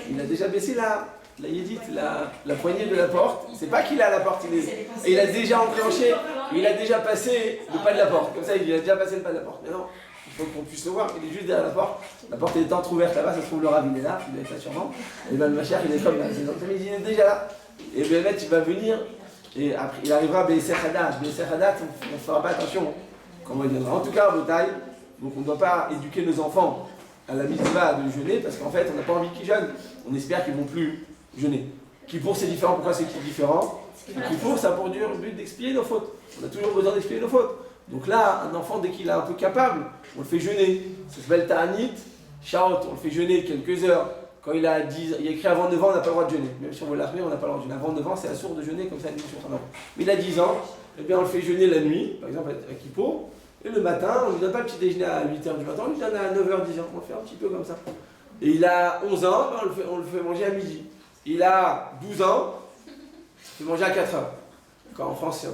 Il a déjà baissé la yédite, la poignée de la porte. C'est pas qu'il est à la porte, et il a déjà enclenché, il a déjà passé le pas de la porte. Comme ça, il a déjà passé le pas de la porte. Mais non, il faut qu'on puisse le voir. Il est juste derrière la porte. La porte est entrouverte là-bas, ça se trouve le Rav, il est là, il doit être là sûrement. Et ben le Mashiach, il est comme là. Il est déjà là. Et le mec, il va venir, et après, il arrivera à Be'eser Hadat. Be'eser Hadat, on ne fera pas attention comment il viendra. En tout cas, en bataille, donc on ne doit pas éduquer nos enfants à la mitzvah de jeûner, parce qu'en fait, on n'a pas envie qu'ils jeûnent. On espère qu'ils ne vont plus jeûner. Kippour, c'est différent. Pourquoi c'est différent? Kippour, ça a pour but d'expier nos fautes. On a toujours besoin d'expier nos fautes. Donc là, un enfant, dès qu'il est un peu capable, on le fait jeûner. Ça s'appelle Ta'anit, Shaot, on le fait jeûner quelques heures. Quand il a 10, il a écrit avant 9 ans, on n'a pas le droit de jeûner. Même si on veut l'armer, on n'a pas le droit de jeûner. Avant 9 ans, c'est la source de jeûner, comme ça, une sur un an. Mais il a 10 ans, eh bien, on le fait jeûner la nuit, par exemple à Kippour. Et le matin, on ne lui donne pas le petit déjeuner à 8h du matin, on lui donne à 9h, 10h. On le fait un petit peu comme ça. Et il a 11 ans, on le fait manger à midi. Il a 12 ans, il fait manger à 4h. Quand en France,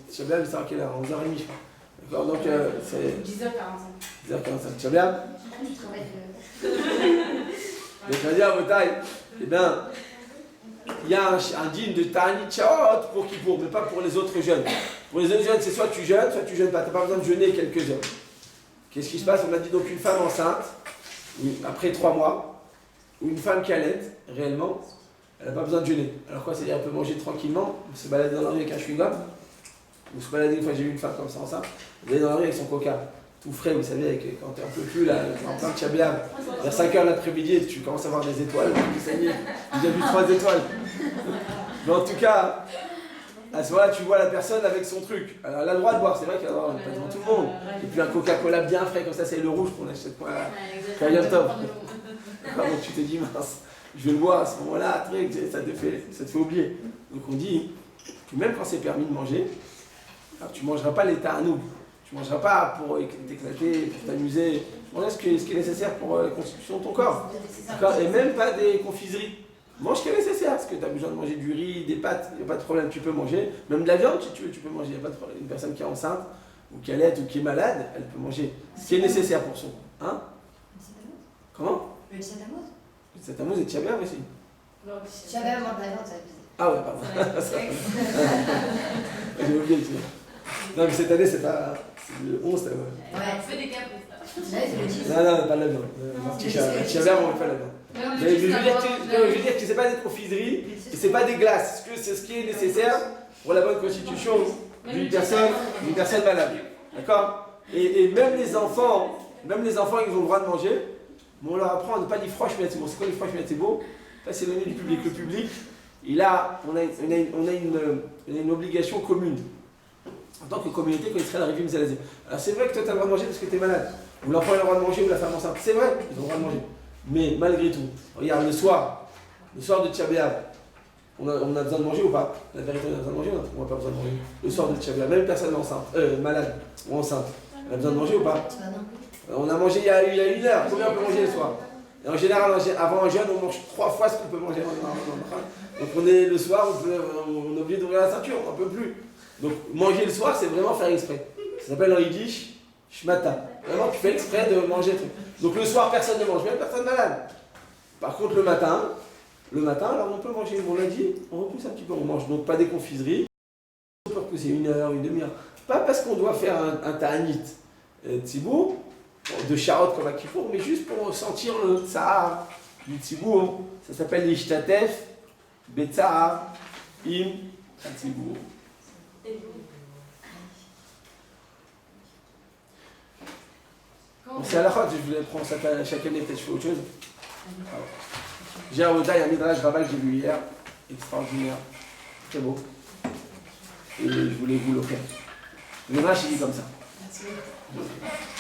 c'est bien, c'est à quelle heure? 11h30, je crois. D'accord, donc c'est 10h45. 10h45. Tu vas bien? Donc, on va dire à vos tailles, eh bien, il y a un digne de Ta'anit Shaot pour Kippour, mais pas pour les autres jeunes. Pour les autres jeunes, c'est soit tu jeûnes pas. Tu n'as pas besoin de jeûner quelques heures. Qu'est-ce qui se passe? On a dit donc une femme enceinte, après 3 mois, ou une femme qui allait réellement, elle n'a pas besoin de jeûner. Alors quoi, c'est-à-dire elle peut manger tranquillement, se balader dans la rue avec un chewing-gum, ou se balader, une fois j'ai vu une femme comme ça enceinte, elle est dans la rue avec son coca, tout frais, vous savez, quand t'es un peu plus là, en plein de tchabiam, vers 5h l'après-midi, tu commences à voir des étoiles, ça y est, j'ai vu 3 étoiles. Mais en tout cas, à ce moment-là, tu vois la personne avec son truc. Alors elle a le droit de boire, c'est vrai qu'elle a le droit, pas devant tout le monde. Et puis un Coca-Cola bien frais, comme ça, c'est le rouge qu'on achète quoi quand il y a le top. Donc tu te dis, mince, je vais le boire à ce moment-là, ça te fait oublier. Donc on dit que même quand c'est permis de manger, alors tu ne mangeras pas l'état à nous. Tu ne mangeras pas pour t'éclater, pour t'amuser. Tu mangeras ce qui est nécessaire pour la constitution de ton corps. Et même pas des confiseries. Mange ce qui est nécessaire, parce que tu as besoin de manger du riz, des pâtes, il n'y a pas de problème, tu peux manger. Même de la viande, si tu veux, tu peux manger, il n'y a pas de problème. Une personne qui est enceinte, ou qui allait ou qui est malade, elle peut manger ce qui est nécessaire pour son. Hein? Comment? Le tchatamos? Le tchatamos et tchabert aussi. Tchabert, moi, de la viande, ça va. Ah ouais, pardon. J'ai oublié le truc. Non, mais cette année, c'est pas. C'est le 11, ouais. On fait des caprices. Non, pas de la viande. Tchabert, on ne fait pas la viande. Mais je veux dire que c'est pas des confiseries et c'est pas des glaces, c'est ce qui est nécessaire pour la bonne constitution d'une personne malade. D'accord? Et même les enfants, ils ont le droit de manger, mais on leur apprend à ne pas dire froche, mais c'est bon. C'est quoi les froches, mais c'est beau? Ça, c'est donné du public. Le public, on a une obligation commune. En tant que communauté, quand Israël arrive, Zalazé. Alors c'est vrai que toi, tu as le droit de manger parce que tu es malade. Ou l'enfant a le droit de manger, ou la femme enceinte. C'est vrai, ils ont le droit de manger. Mais malgré tout, regarde, le soir de Tisha B'Av, on a besoin de manger ou pas? La vérité, on a besoin de manger ou on n'a pas besoin de manger? Le soir de Tisha B'Av, même personne malade ou enceinte, elle a besoin de manger ou pas? On a mangé il y a 1 heure, combien on peut manger le soir? Et en général, avant un jeûne, on mange 3 fois ce qu'on peut manger. Donc on est le soir, on est obligé d'ouvrir la ceinture, on n'en peut plus. Donc manger le soir, c'est vraiment faire exprès. Ça s'appelle en yiddish, shmata. Vraiment, tu fais exprès de manger. Donc le soir, personne ne mange, même personne malade. Par contre, le matin, alors on peut manger. On l'a dit, on repousse un petit peu, on mange. Donc pas des confiseries. On peut repousser 1 heure, une demi-heure. Pas parce qu'on doit faire un ta'anit tzibour, de charlotte comme à Kippour, mais juste pour sentir le tsahar du tzibour. Ça s'appelle l'ishtatef betzahar im tzibour. C'est à la fois, je voulais prendre ça chaque année, peut-être je fais autre chose. J'ai un Oda, il y a un Midrash Rabbah que j'ai vu hier, extraordinaire, très beau. Et je voulais vous l'offrir. Le Midrash il dit comme ça.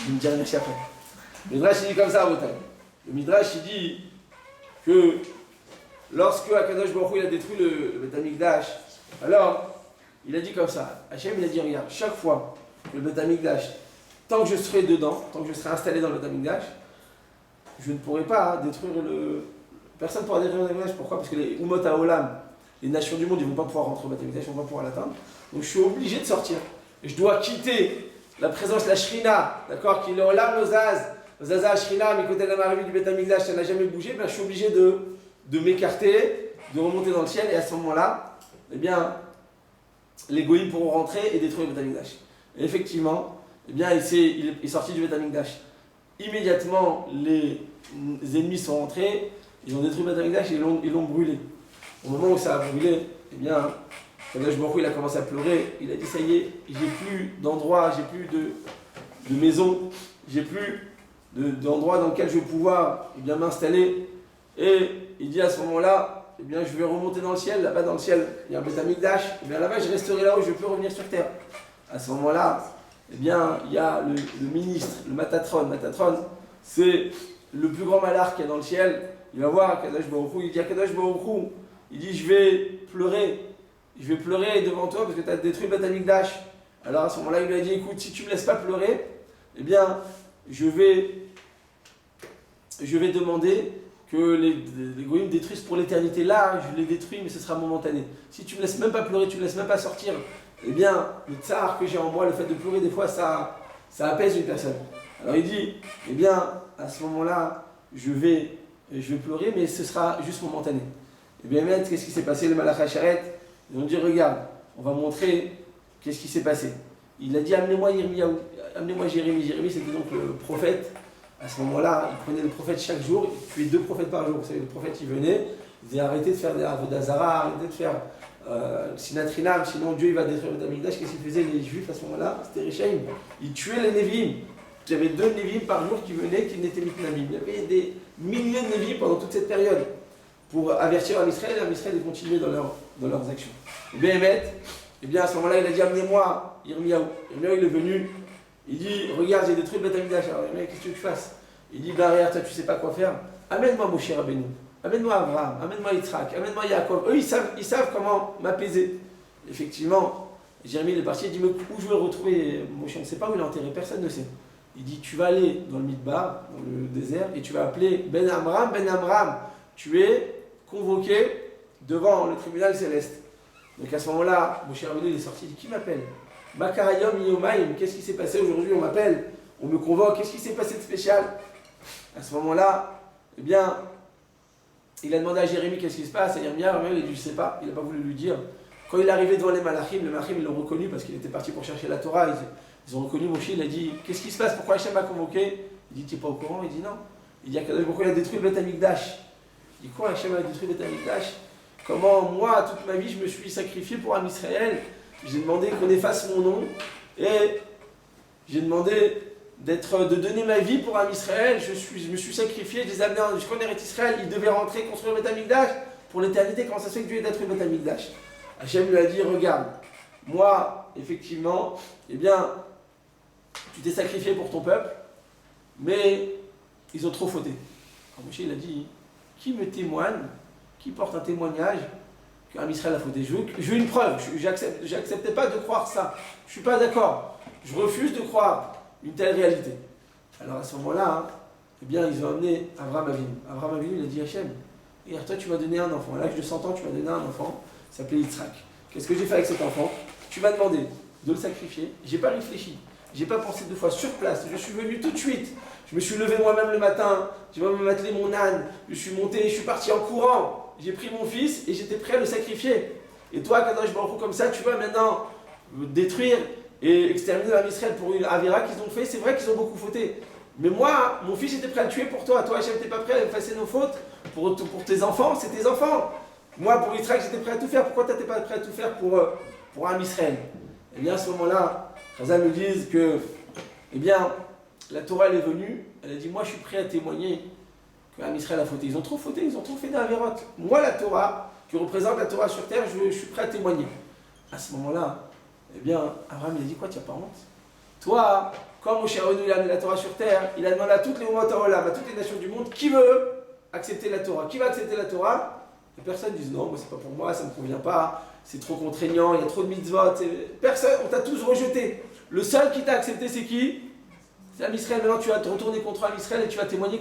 Je me dirai merci après. Le Midrash il dit comme ça, Oda. Le Midrash il dit que lorsque Akadosh Baruch Hu il a détruit le Beth Amikdash, alors il a dit comme ça. Hachem il a dit regarde, chaque fois que le Beth Amikdash, tant que je serai dedans, tant que je serai installé dans le Beth Amikdash, je ne pourrai pas détruire Personne ne pourra détruire le Beth Amikdash. Pourquoi? Parce que les Umot HaOlam, les nations du monde, ils ne vont pas pouvoir rentrer au Beth Amikdash, ils ne vont pas pouvoir l'atteindre. Donc je suis obligé de sortir. Et je dois quitter la présence, la Shrina, d'accord, qui est le Olam, le Zaza, Shrina, mais côté de la Maravi du Beth Amikdash, ça n'a jamais bougé, ben, je suis obligé de m'écarter, de remonter dans le ciel, et à ce moment-là, eh bien, les Goïms pourront rentrer et détruire le Beth Amikdash. Et effectivement, eh bien, il est sorti du Beth Amikdash. Immédiatement, les ennemis sont rentrés, ils ont détruit le Beth Amikdash et ils l'ont brûlé. Au moment où ça a brûlé, eh bien, Kadosh Baruch Hu, il a commencé à pleurer. Il a dit, ça y est, j'ai plus d'endroit, j'ai plus de maison, j'ai plus d'endroit dans lequel je vais pouvoir eh bien, m'installer. Et il dit à ce moment-là, eh bien, je vais remonter dans le ciel. Là-bas, dans le ciel, il y a un Beth Amikdash. Eh bien, là-bas, je resterai là où je peux revenir sur terre. À ce moment-là, eh bien, il y a le ministre, le Matatron. Matatron, c'est le plus grand malach qu'il y a dans le ciel. Il va voir Kadosh Baruch Hu, il dit à Kadosh Baruch Hu, il dit, je vais pleurer devant toi parce que tu as détruit Beth Amikdash. Alors à ce moment-là, il lui a dit, écoute, si tu ne me laisses pas pleurer, eh bien, je vais demander que les Goïms détruisent pour l'éternité. Là, je les détruis, mais ce sera momentané. Si tu ne me laisses même pas pleurer, tu ne me laisses même pas sortir, eh bien, le tsar que j'ai en moi, le fait de pleurer, des fois, ça apaise une personne. Alors il dit, eh bien, à ce moment-là, je vais pleurer, mais ce sera juste momentané. Eh bien, maître, qu'est-ce qui s'est passé? Les Malach HaSharet, ils ont dit, regarde, on va montrer qu'est-ce qui s'est passé. Il a dit, amenez-moi Jérémie. Jérémie, c'était donc le prophète À ce moment-là, il prenait le prophète chaque jour, il tuait 2 prophètes par jour. Vous savez, le prophète, il venait, il disait arrêtez de faire des Avodazara, arrêtez de faire Sinatrinam, sinon Dieu il va détruire le Amikdash. Qu'est-ce qu'ils faisaient les Juifs à ce moment-là? C'était Réchaïm. Ils tuaient les Névim. Il y avait 2 Névim par jour qui venaient, qui n'étaient mitnamim. Il y avait des milliers de Névim pendant toute cette période pour avertir Israël et Israël de continuer dans leurs actions. Et bien, eh bien, à ce moment-là, il a dit amenez-moi Yirmiyahu. Yirmiyahu, il est venu, il dit regarde, j'ai détruit le Beth Amikdash. Alors, Yirmiyahu, qu'est-ce que tu veux que je fasse? Il dit ben, regarde, toi, tu sais pas quoi faire. Amène-moi Moshe Rabbeinu, amène-moi Abraham, amène-moi Yitzhak, amène-moi Yaakov. Eux, ils savent comment m'apaiser. Effectivement, Jérémie est parti, il dit mais où je vais retrouver Moshe? On ne sait pas où il est enterré, personne ne sait. Il dit tu vas aller dans le Midbar, dans le désert, et tu vas appeler Ben Amram, tu es convoqué devant le tribunal céleste. Donc à ce moment-là, Moshe Rabbeinu il est sorti, il dit qui m'appelle? Makarayom Yomaim, qu'est-ce qui s'est passé aujourd'hui? On m'appelle, on me convoque, qu'est-ce qui s'est passé de spécial? À ce moment-là, eh bien, il a demandé à Jérémie qu'est-ce qui se passe, et Yirmiyahu, il a dit je sais pas, il n'a pas voulu lui dire. Quand il est arrivé devant les Malachim, ils l'ont reconnu parce qu'il était parti pour chercher la Torah. Ils ont reconnu Moshe, il a dit qu'est-ce qui se passe, pourquoi Hachem m'a convoqué? Il dit tu n'es pas au courant? Il dit non. Il dit pourquoi il a détruit le Beth Amikdash? Il dit quoi, Hachem a détruit le Beth Amikdash? Comment moi, toute ma vie, je me suis sacrifié pour un Israël? J'ai demandé qu'on efface mon nom et j'ai demandé de donner ma vie pour un Israël. Je me suis sacrifié, je les ai amenés jusqu'en Eretz Israël. Ils devaient rentrer construire le Beth Amikdash pour l'éternité. Comment ça se fait que Dieu ait détruit le Beth Amikdash? Hachem lui a dit regarde, moi, effectivement, eh bien, tu t'es sacrifié pour ton peuple, mais ils ont trop fauté. Alors Moshe, il a dit qui me témoigne, qui porte un témoignage qu'un Israël a fauté? Je veux une preuve, j'acceptais pas de croire ça, je suis pas d'accord, je refuse de croire une telle réalité. Alors à ce moment-là, eh bien, ils ont amené Abraham Avinu. Abraham Avinu, il a dit Hachem, regarde, toi tu m'as donné un enfant, à l'âge de 100 ans tu m'as donné un enfant, il s'appelait Yitzhak. Qu'est-ce que j'ai fait avec cet enfant? Tu m'as demandé de le sacrifier, j'ai pas réfléchi, j'ai pas pensé 2 fois, sur place, je suis venu tout de suite. Je me suis levé moi-même le matin, j'ai même attelé mon âne, je suis monté, je suis parti en courant, j'ai pris mon fils et j'étais prêt à le sacrifier. Et toi, Kadosh Baruch Hu, comme ça, tu vas maintenant détruire et exterminer l'âme Israël pour une avéra qu'ils ont fait. C'est vrai qu'ils ont beaucoup fauté. Mais moi, mon fils, j'étais prêt à le tuer pour toi. Toi, Hachem, t'es pas prêt à effacer nos fautes pour tes enfants, c'est tes enfants. Moi, pour Israël, j'étais prêt à tout faire. Pourquoi tu n'étais pas prêt à tout faire pour un Israël? Eh bien, à ce moment-là, Chazal nous disent que, eh bien, la Torah, elle est venue, elle a dit, moi, je suis prêt à témoigner qu'un Israël a fauté. Ils ont trop fauté, ils ont trop fait d'avérotes. Moi, la Torah, qui représente la Torah sur terre, je suis prêt à témoigner. À ce moment-là, eh bien, Abraham, il a dit quoi, tu n'as pas honte? Toi, quand Moshe Rabbeinu il a amené la Torah sur terre, il a demandé à toutes les Umot HaOlam, à toutes les nations du monde, qui veut accepter la Torah? Qui va accepter la Torah? Et personne dit non, moi c'est pas pour moi, ça ne me convient pas, c'est trop contraignant, il y a trop de mitzvot. Personne, on t'a tous rejeté. Le seul qui t'a accepté, c'est qui? C'est Am Israël. Maintenant, tu vas te retourner contre Am Israël et tu vas témoigner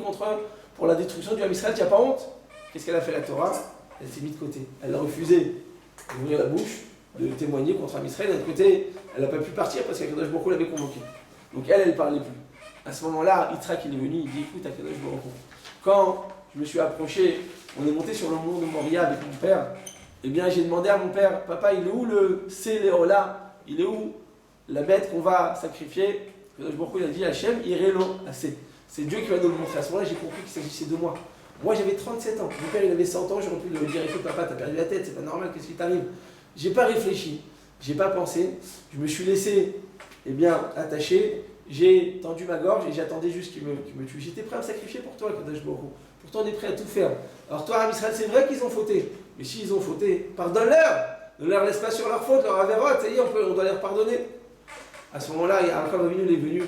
pour la destruction du Am Israël. Tu n'as pas honte? Qu'est-ce qu'elle a fait la Torah? Elle s'est mise de côté. Elle a refusé d'ouvrir la bouche, de témoigner contre Am Israël. D'un côté, elle n'a pas pu partir parce qu'Akadosh Baruch Hu l'avait convoquée. Donc elle ne parlait plus. À ce moment-là, Yitzhak il est venu, il dit écoute Akadosh Baruch Hu, quand je me suis approché, on est monté sur le mont de Moria avec mon père, eh bien j'ai demandé à mon père, papa, il est où le Séléola? Il est où la bête qu'on va sacrifier? Akadosh Baruch Hu il a dit Hachem, Irelo, c'est Dieu qui va nous le montrer. À ce moment-là, j'ai compris qu'il s'agissait de moi. Moi j'avais 37 ans, mon père il avait 100 ans, j'aurais pu lui dire écoute papa, t'as perdu la tête, c'est pas normal, qu'est-ce qui t'arrive? J'ai pas réfléchi, j'ai pas pensé, je me suis laissé attaché, j'ai tendu ma gorge et j'attendais juste qu'il me tue. J'étais prêt à me sacrifier pour toi, Kadosh Baruch Hu. Pourtant on est prêt à tout faire. Alors toi, Am Israël, c'est vrai qu'ils ont fauté, mais s'ils ont fauté, pardonne-leur, ne leur laisse pas sur leur faute, leur avérote, ça y est, on doit les pardonner. À ce moment-là, Yaakov Avinu est venu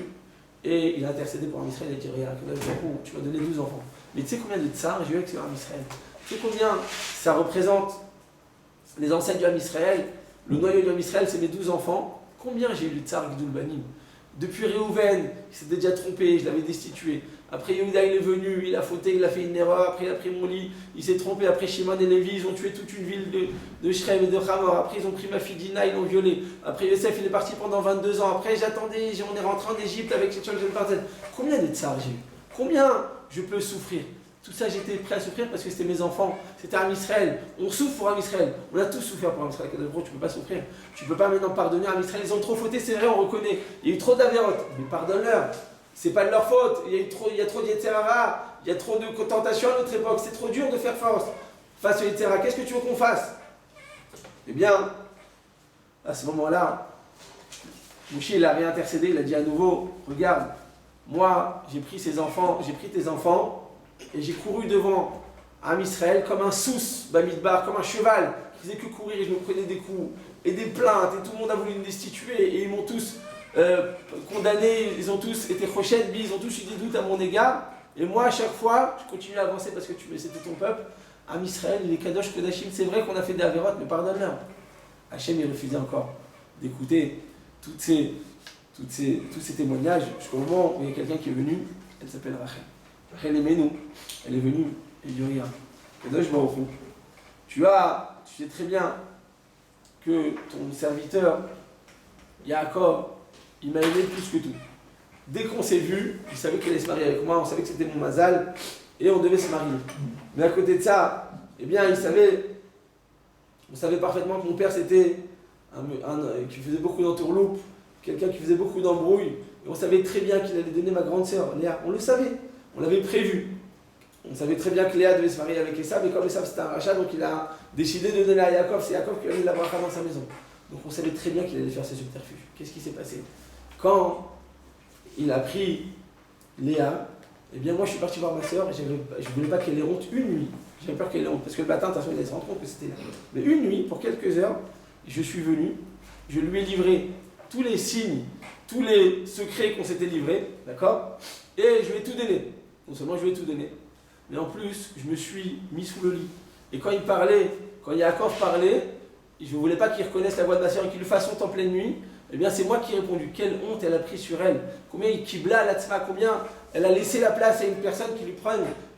et il a intercédé pour Am Israël, il a dit regarde, Kadosh Baruch Hu, tu m'as donné 12 enfants. Mais tu sais combien de tsar j'ai eu avec Am Israël? Tu sais combien ça représente les ancêtres du Am Israël? Le noyau du Am Israël, c'est mes 12 enfants. Combien j'ai eu de tsar Gdoul Banim? Depuis Réhouven, il s'était déjà trompé, je l'avais destitué. Après Yehuda, il est venu, il a fauté, il a fait une erreur. Après, il a pris mon lit, il s'est trompé. Après Shimon et Lévi, ils ont tué toute une ville de Shrem et de Hamor. Après, ils ont pris ma fille Dina, ils l'ont violée. Après, Yosef, il est parti pendant 22 ans. Après, j'attendais, on est rentré en Égypte avec cette chose de parcelle. Combien de tsar j'ai eu? Combien je peux souffrir? Tout ça, j'étais prêt à souffrir parce que c'était mes enfants. C'était Am Israël. On souffre pour Am Israël. On a tous souffert pour Am Israël. Tu ne peux pas souffrir. Tu ne peux pas maintenant pardonner à Am Israël. Ils ont trop fauté, c'est vrai, on reconnaît. Il y a eu trop d'avérotes. Mais pardonne-leur. C'est pas de leur faute. Il y a trop de Yetzerara, il y a trop de tentations à notre époque. C'est trop dur de faire face au Yetzerara. Qu'est-ce que tu veux qu'on fasse? Eh bien, à ce moment-là, Moshe, il a réintercédé, il a dit à nouveau, regarde, moi, j'ai pris tes enfants, et j'ai couru devant Am Israël comme un sous, Bamidbar, comme un cheval, qui faisait que courir, et je me prenais des coups, et des plaintes, et tout le monde a voulu me destituer, et ils m'ont tous condamné, ils ont tous été rochettes, ils ont tous eu des doutes à mon égard, et moi, à chaque fois, je continue à avancer parce que c'était ton peuple, Am Israël, les Kadosh Kodashim, c'est vrai qu'on a fait des avérotes, mais pardonne-leur. Hachem, il refusait encore d'écouter tous ces témoignages, jusqu'au moment où il y a quelqu'un qui est venu, elle s'appelle Rachel. Rachel aimait-nous, elle est venue, et dit regarde, Kadosh Baruch Hu, tu sais très bien que ton serviteur, Yaakov, il m'a aimé plus que tout. Dès qu'on s'est vu, il savait qu'elle allait se marier avec moi, on savait que c'était mon mazal, et on devait se marier. Mais à côté de ça, eh bien, on savait parfaitement que mon père c'était qui faisait beaucoup d'entourloupes, quelqu'un qui faisait beaucoup d'embrouilles, et on savait très bien qu'il allait donner ma grande sœur, Léa. On le savait, on l'avait prévu. On savait très bien que Léa devait se marier avec Esav, mais comme Esav c'était un rachat, donc il a décidé de donner à Yaakov, c'est Yaakov qui a mis la bracha dans sa maison. Donc on savait très bien qu'il allait faire ce subterfuge. Qu'est-ce qui s'est passé? Quand il a pris Léa, eh bien moi je suis parti voir ma sœur, et je ne voulais pas qu'elle ait honte une nuit. J'avais peur qu'elle ait honte, parce que le matin, de toute façon, il allait se rendre compte que c'était là. Mais une nuit, pour quelques heures, je suis venu, je lui ai livré tous les signes, tous les secrets qu'on s'était livrés, d'accord? Et je lui ai tout donné. Non seulement je lui ai tout donné, mais en plus, je me suis mis sous le lit. Et quand Yaakov parlait, je ne voulais pas qu'il reconnaisse la voix de ma sœur et qu'il le fasse honte en pleine nuit, eh bien c'est moi qui ai répondu. Quelle honte elle a pris sur elle. Combien il kibla la tzma, combien elle a laissé la place à une personne qui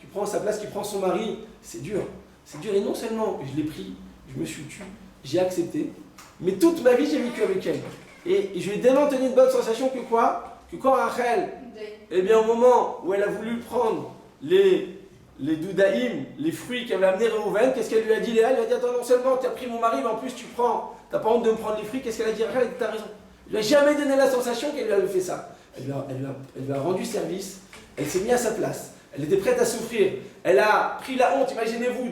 prend sa place, qui prend son mari. C'est dur. C'est dur. Et non seulement je l'ai pris, je me suis tué, j'ai accepté, mais toute ma vie j'ai vécu avec elle. Et je lui ai tellement tenu une bonne sensation que quoi? Que quand Rachel, eh bien au moment où elle a voulu prendre les doudaïm, les fruits qu'elle avait amenés Réhouven, qu'est-ce qu'elle lui a dit? Léa, elle lui a dit attends, non seulement tu as pris mon mari, mais en plus t'as pas honte de me prendre les fruits. Qu'est-ce qu'elle a dit? Rachel, elle dit t'as raison. Je lui ai jamais donné la sensation qu'elle lui avait fait ça. Elle lui a rendu service, elle s'est mise à sa place. Elle était prête à souffrir. Elle a pris la honte. Imaginez-vous,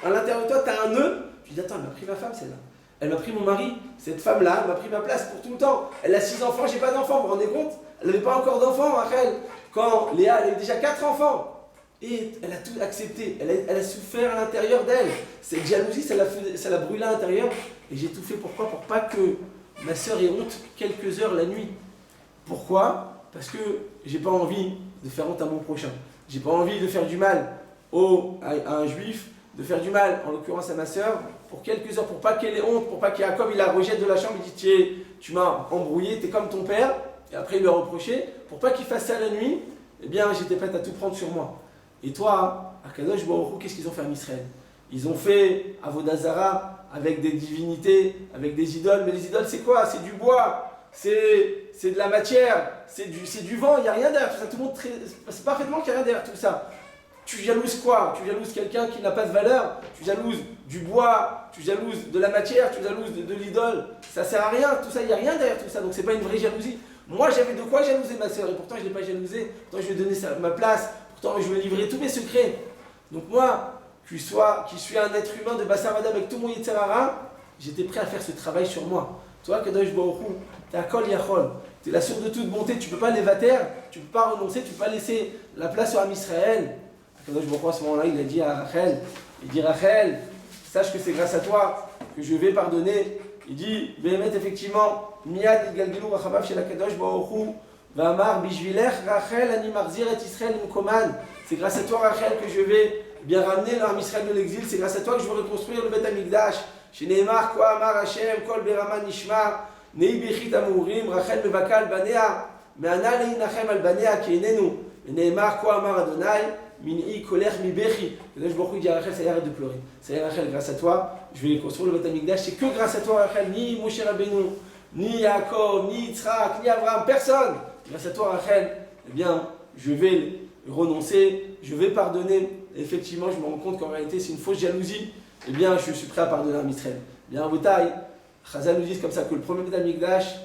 à l'intérieur de toi, tu as un nœud. Je dis, attends, elle m'a pris ma femme, celle-là. Elle m'a pris mon mari. Cette femme-là, elle m'a pris ma place pour tout le temps. Elle a 6 enfants, j'ai pas d'enfants. Vous vous rendez compte? Elle n'avait pas encore d'enfants, Rachel. Quand Léa, elle avait déjà 4 enfants. Et elle a tout accepté. Elle a souffert à l'intérieur d'elle. Cette jalousie, ça l'a brûlé à l'intérieur. Et j'ai tout fait pourquoi? Pour pas que ma sœur ait honte quelques heures la nuit. Pourquoi? Parce que j'ai pas envie de faire honte à mon prochain. J'ai pas envie de faire du mal à un juif, de faire du mal, en l'occurrence à ma sœur, pour quelques heures, pour pas qu'elle ait honte, pour pas qu'Yaakov il la rejette de la chambre, il dit tu m'as embrouillé, t'es comme ton père, et après il lui a reproché, pour pas qu'il fasse ça la nuit, eh bien j'étais prête à tout prendre sur moi. Et toi, à Kadosh Baruch Hu, qu'est-ce qu'ils ont fait en Israël? Ils ont fait Avodah Zara avec des divinités, avec des idoles, mais les idoles c'est quoi? C'est du bois. C'est de la matière, c'est du vent, il n'y a rien derrière tout ça. Tout le monde c'est parfaitement qu'il n'y a rien derrière tout ça. Tu jalouses quoi? Tu jalouses quelqu'un qui n'a pas de valeur, tu jalouses du bois, tu jalouses de la matière, tu jalouses de l'idole. Ça sert à rien, tout ça, il n'y a rien derrière tout ça, donc c'est pas une vraie jalousie. Moi j'avais de quoi jalouser ma soeur et pourtant je ne l'ai pas jalousée, pourtant je lui ai donné ma place, pourtant je lui ai livré tous mes secrets. Donc moi, qui suis un être humain de Bassar Adam avec tout mon Yetzirara, j'étais prêt à faire ce travail sur moi. Toi, Kadosh Baruch Hu, t'es Akol Yachol, t'es la source de toute bonté, tu peux pas l'évater, tu peux pas renoncer, tu peux pas laisser la place sur Am Israël. Kadosh Baruch Hu, à ce moment-là, il a dit à Rachel, Rachel, sache que c'est grâce à toi que je vais pardonner. Il dit, Behemet, effectivement, Miyad Galgilou Rachabav chez la Kadosh Baruch Hu, Vamar Bishvilech Rachel Ani Marzir et Israël Imkoman. C'est grâce à toi, Rachel, que je vais bien ramener l'Am Israël de l'exil, c'est grâce à toi que je vais reconstruire le Beth Amikdash. שנאמר כה אמר השם כל ברמה נשמע נהי בכית המורים רחל מבכה על בניה מענה להנחם על בניה כי איננו ונאמר כה אמר אדוני מנעי קולך מבכי. Kadosh Baruch Hu dit à Rachel, ça y est, arrête de pleurer. Ça y est, Rachel, grâce à toi, je vais construire le Beth Amikdash. C'est que grâce à toi, Rachel, ni Moshe Rabbeinu, ni Yaakov, ni Yitzhak, ni Abraham, personne. Grâce à toi, Rachel, eh bien, je vais renoncer, je vais pardonner. Et effectivement, je me rends compte qu'en réalité, c'est une fausse jalousie. Eh bien, je suis prêt à pardonner à Israël. Bien, en bataille, Chazal nous dit comme ça que le premier Beth Amikdash,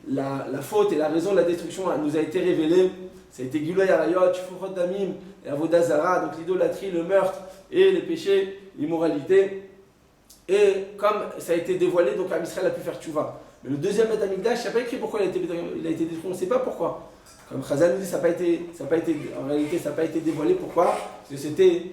la faute et la raison de la destruction nous a été révélée. Ça a été Giloy Arayot, Shifurot Damim et Avodah Zara, donc l'idolâtrie, le meurtre et les péchés, l'immoralité. Et comme ça a été dévoilé, donc Israël a pu faire tchouva. Mais le deuxième Beth Amikdash, il n'a pas écrit pourquoi il a été détruit, on ne sait pas pourquoi. Comme Chazal nous dit, en réalité, ça n'a pas été dévoilé. Pourquoi? Parce que c'était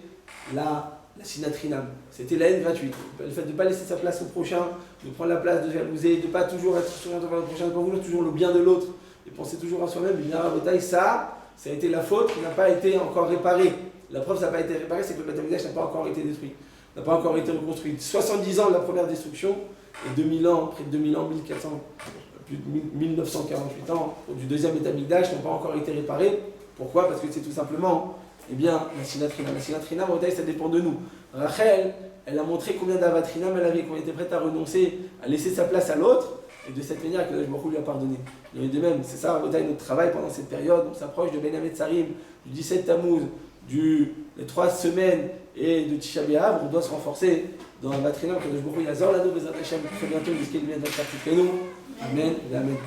la sinatrinam, c'était la haine gratuite. Le fait de ne pas laisser sa place au prochain, de prendre la place de jalouser, de ne pas toujours être souriant devant le prochain, de ne pas vouloir toujours le bien de l'autre, et penser toujours à soi-même, ça a été la faute qui n'a pas été encore réparée. La preuve, ça n'a pas été réparé, c'est que le Beth Amikdash n'a pas encore été détruit, n'a pas encore été reconstruit. 70 ans de la première destruction, et 2000 ans, près de 2000 ans, 1400, plus de 1948 ans du deuxième Beth Amikdash n'ont pas encore été réparés. Pourquoi? Parce que c'est tout simplement, eh bien, la sinatrinam. La sinatrinam, ça dépend de nous. Rachel, elle a montré combien d'avatrinam elle avait, qu'on était prête à renoncer, à laisser sa place à l'autre, et de cette manière que Baruch Hu lui a pardonné. Et de même, c'est ça, notre travail pendant cette période. On s'approche de Ben Hametzarim, du 17 Tammuz, les 3 semaines et de Tisha B'Av. On doit se renforcer dans la vatrinam que Baruch Hu Yazor Lanu Bezrat Hashem très bientôt, jusqu'à ce qu'il vienne de nous. Amen. Amen.